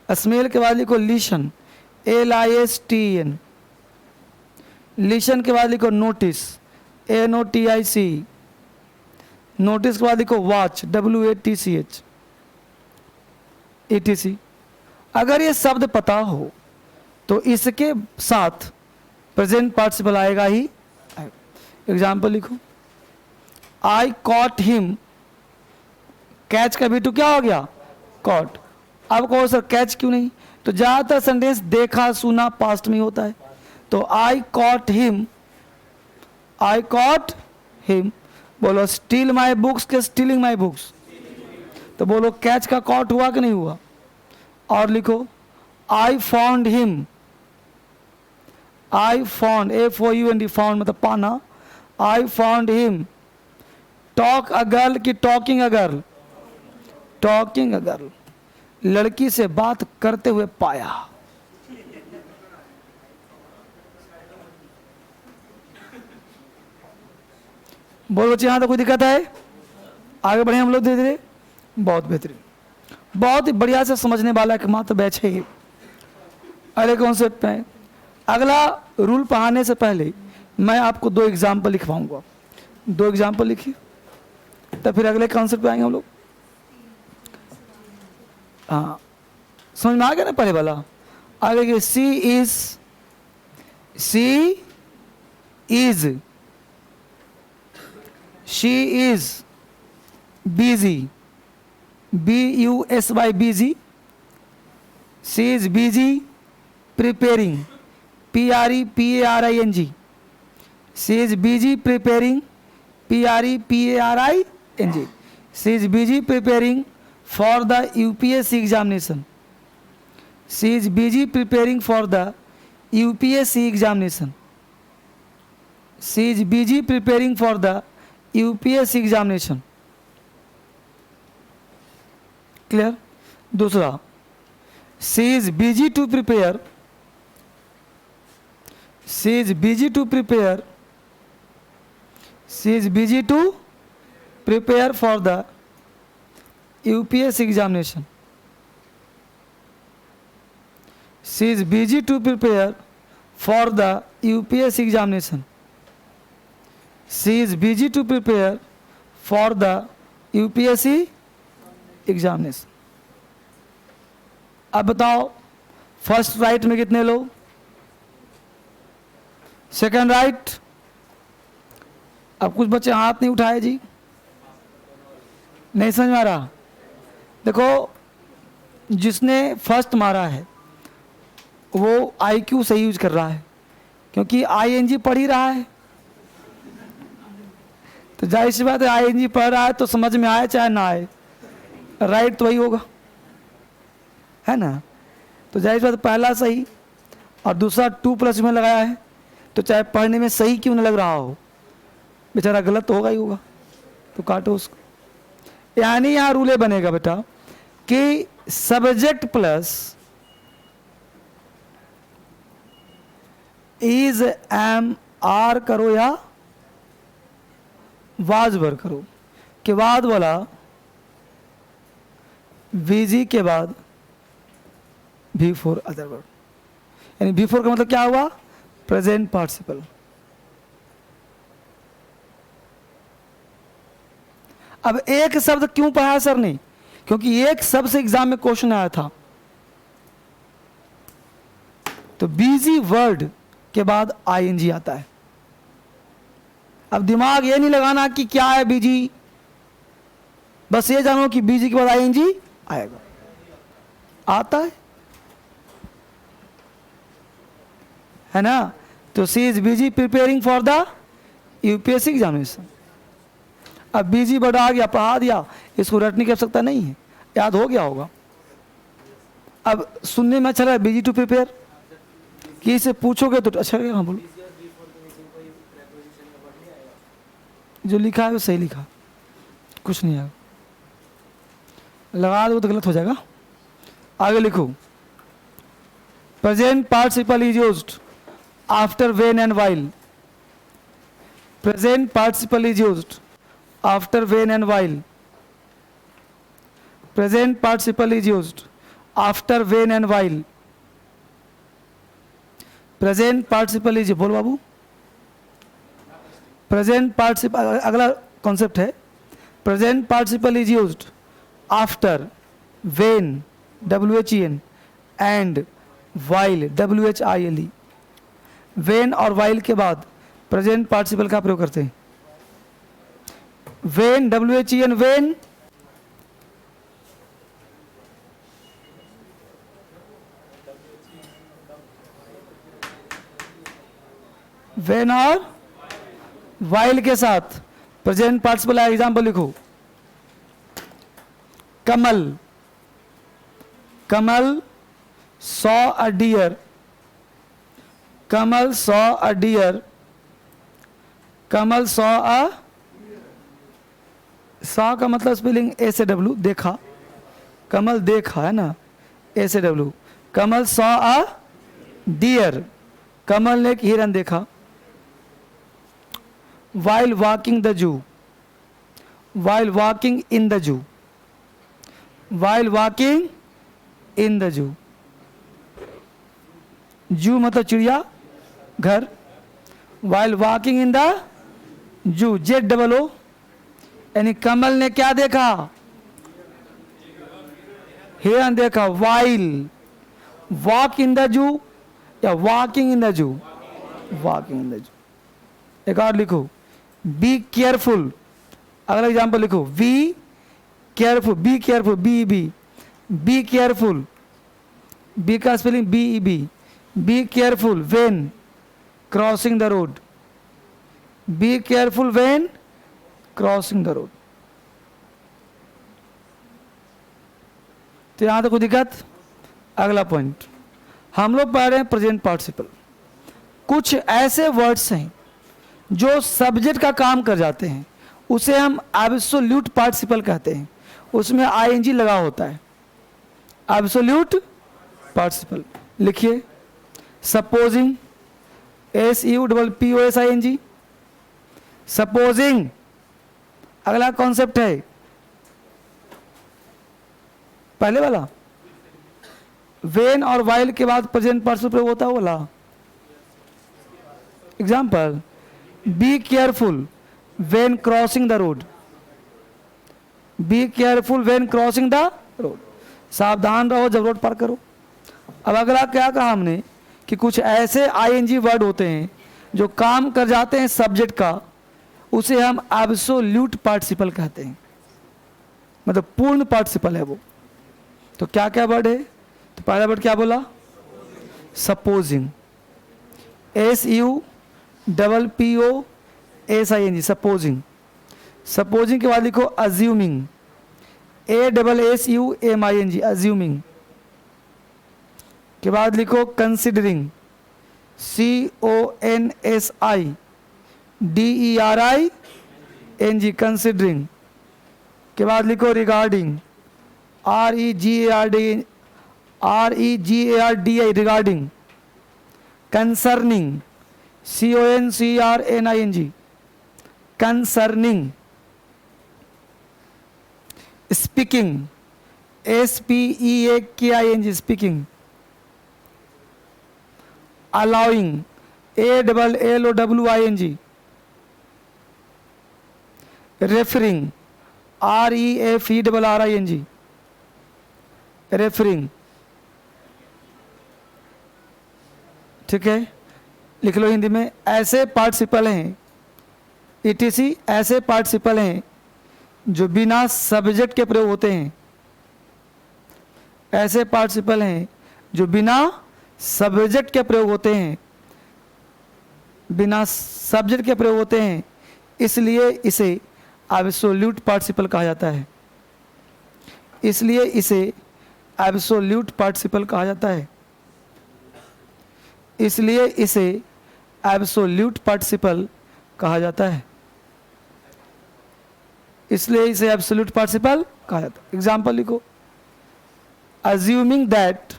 स्मेल के बाद लिखो लिशन, LISTEN। लिशन के बाद लिखो नोटिस, NOTIC। नोटिस के बाद लिखो वॉच, WATCH, ETC। अगर ये शब्द पता हो तो इसके साथ प्रेजेंट पार्टिसिपल आएगा ही। एग्जाम्पल लिखो, आई कॉट हिम। कैच का भी तो क्या हो गया? कॉट। अब कहो सर कैच क्यों नहीं? तो ज़्यादातर सेंटेंस देखा सुना पास्ट में होता है। तो आई कॉट हिम, आई कॉट हिम। बोलो स्टील माई बुक्स के स्टीलिंग माई बुक्स? तो बोलो कैच का कॉट हुआ कि नहीं हुआ? और लिखो I found him. I found, FOUND, found मतलब पाना। I found him. Talk a girl की talking a girl? Talking a girl. लड़की से बात करते हुए पाया। बोलो बच्चे यहां तो कोई दिक्कत है? आगे बढ़े हम लोग धीरे धीरे। बहुत बेहतरीन, बहुत ही बढ़िया से समझने वाला एकमात्र बैच है ये। अगले कॉन्सेप्ट पे अगला रूल पढ़ाने से पहले मैं आपको 2 एग्जाम्पल लिखवाऊंगा। 2 एग्जाम्पल लिखिए, तब फिर अगले कॉन्सेप्ट पे आएंगे हम लोग। हाँ समझ में आ गया ना? पहले वाला आगे के C is she is busy, BUSY, busy. She is busy preparing, PREPARING। She is busy preparing, PREPARING। She is busy preparing for the UPSC examination. She is busy preparing for the UPSC examination. She is busy preparing for the UPSC examination. Clear? दूसरा, she is busy to prepare. She is busy to prepare. She is busy to prepare for the UPSC examination. She is busy to prepare for the UPSC examination. She is busy to prepare for the UPSC examination. अब बताओ फर्स्ट राइट में कितने लोग? Second right? अब कुछ बच्चे हाथ नहीं उठाए जी, नहीं समझ में आ रहा। देखो जिसने फर्स्ट मारा है वो IQ सही यूज कर रहा है, क्योंकि ING पढ़ ही रहा है। तो जाहिर सी बात है ING पढ़ रहा है तो समझ में आए चाहे ना आए, राइट तो वही होगा, है ना? तो जाहिर सी बात पहला सही और दूसरा 2+ में लगाया है, तो चाहे पढ़ने में सही क्यों न लग रहा हो, बेचारा गलत तो होगा ही होगा, तो काटो उसको। यानी यहाँ रूल बनेगा बेटा कि subject plus is am are करो या वाज वर करो, के बाद वाला VG के बाद V4 अदर वर्ड। यानी V4 का मतलब क्या हुआ? Present participle. अब एक शब्द क्यों पढ़ा सर ने? क्योंकि एक शब्द से एग्जाम में क्वेश्चन आया था। तो बिजी वर्ड के बाद ING आता है। अब दिमाग ये नहीं लगाना कि क्या है बिजी, बस ये जानो कि बिजी के बाद ING आएगा, आता है ना? तो C is busy preparing for the UPSC examination. अब बिजी वर्ड आ गया, पढ़ा दिया, इसको रटने की आवश्यकता नहीं है, याद हो गया होगा। अब सुनने में अच्छा लगा बिजी टू प्रिपेयर, कि इसे पूछोगे तो अच्छा लगेगा। हाँ बोलो, जो लिखा है वो सही लिखा, कुछ नहीं आएगा, लगा दो तो गलत हो जाएगा। आगे लिखो, present participle is used after when and while. Present participle is used after when and while. Present participle is used after when and while. Present participle is, बोल बाबू, प्रेजेंट पार्टिसिपल, अगला कॉन्सेप्ट है present participle is used after when WHEN and while WHILE। When और व्हाइल के बाद प्रेजेंट पार्टिसिपल का प्रयोग करते हैं। व्हेन WHEN, व्हेन, व्हेन और व्हाइल के साथ प्रेजेंट पार्टिसिपल। एग्जाम्पल लिखो, Kamal, Kamal saw a deer. Kamal saw a deer. Kamal saw a, saw का मतलब स्पेलिंग ए से डब्ल्यू, देखा, कमल देखा है ना, ए से W. Kamal saw a deer, Kamal ने एक हिरन देखा। while walking the zoo, while walking in the zoo, while walking in the zoo। जू मतलब चिड़िया घर, while walking in the zoo, ZOO, यानी कमल ने क्या देखा, हिरन देखा। while walk in the zoo या walking in the zoo, walking in the zoo। एक और लिखो, बी केयरफुल। अगला एग्जाम्पल लिखो, be careful, be careful, be careful, be का spelling BEB। Be careful when crossing the road. Be careful when crossing the road. तो यहां तक कोई दिक्कत? अगला पॉइंट हम लोग पढ़ रहे हैं प्रेजेंट पार्टिसिपल। कुछ ऐसे वर्ड्स हैं जो सब्जेक्ट का काम कर जाते हैं, उसे हम एब्सोल्यूट पार्टिसिपल कहते हैं, उसमें ING लगा होता है, एब्सोल्यूट पार्टिसिपल। लिखिए, सपोजिंग, SUPPOSING, सपोजिंग। अगला कॉन्सेप्ट है पहले वाला, व्हेन और व्हाइल के बाद प्रेजेंट पार्टिसिपल प्रयोग होता है वाला। Example, B careful when crossing the road. Be careful when crossing the road, सावधान रहो जब रोड पार करो। अब अगला क्या कहा हमने कि कुछ ऐसे ING वर्ड होते हैं जो काम कर जाते हैं सब्जेक्ट का, उसे हम एब्सोल्यूट पार्टिसिपल कहते हैं, मतलब पूर्ण पार्टिसिपल है वो। तो क्या क्या वर्ड है? तो पहला वर्ड क्या बोला, सपोजिंग, SUPPOSING, सपोजिंग। सपोजिंग के बाद लिखो अज्यूमिंग, ASSUMING, अज्यूमिंग। के बाद लिखो कंसिडरिंग, CONSIDERING, कंसिडरिंग। के बाद लिखो regarding, REGARDI, regarding. Concerning, CONCERNING, concerning. Speaking, SPEAKING, speaking. Allowing, ALLOWING। Referring, REFERRING, referring. ठीक है, लिख लो हिंदी में। ऐसे पार्टिसिपल हैं, ETC, ऐसे पार्टिसिपल हैं जो बिना सब्जेक्ट के प्रयोग होते हैं। ऐसे पार्टिसिपल हैं जो बिना सब्जेक्ट के प्रयोग होते हैं। बिना सब्जेक्ट के प्रयोग होते हैं, इसलिए इसे एब्सोल्यूट पार्टिसिपल कहा जाता है। इसलिए इसे एब्सोल्यूट पार्टिसिपल कहा जाता है। इसलिए इसे एब्सोल्यूट पार्टिसिपल कहा जाता है। इसलिए इसे एब्सोल्यूट पार्टिसिपल कहा जाता है। एग्जाम्पल लिखो, अज्यूमिंग दैट,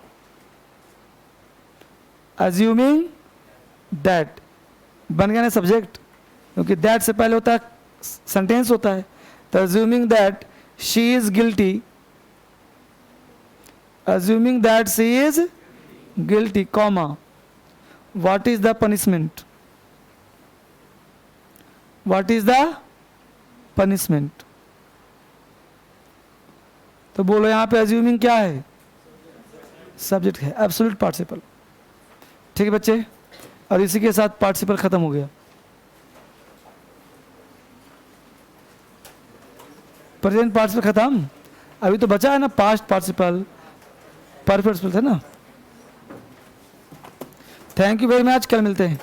अज्यूमिंग दैट बन गया ना सब्जेक्ट, क्योंकि दैट से पहले होता है सेंटेंस होता है। तो assuming that she is guilty, assuming that she is guilty, comma, what is the punishment, what is the punishment. तो बोलो यहां पे अज्यूमिंग क्या है, सब्जेक्ट है, एब्सोल्यूट पार्टिसिपल। ठीक है बच्चे, और इसी के साथ पार्टिसिपल खत्म हो गया। प्रेजेंट पार्टिसिपल खत्म, अभी तो बचा है ना पास्ट पार्टिसिपल, परफेक्ट पार्टिसिपल है ना। थैंक यू वेरी मच, कल मिलते हैं।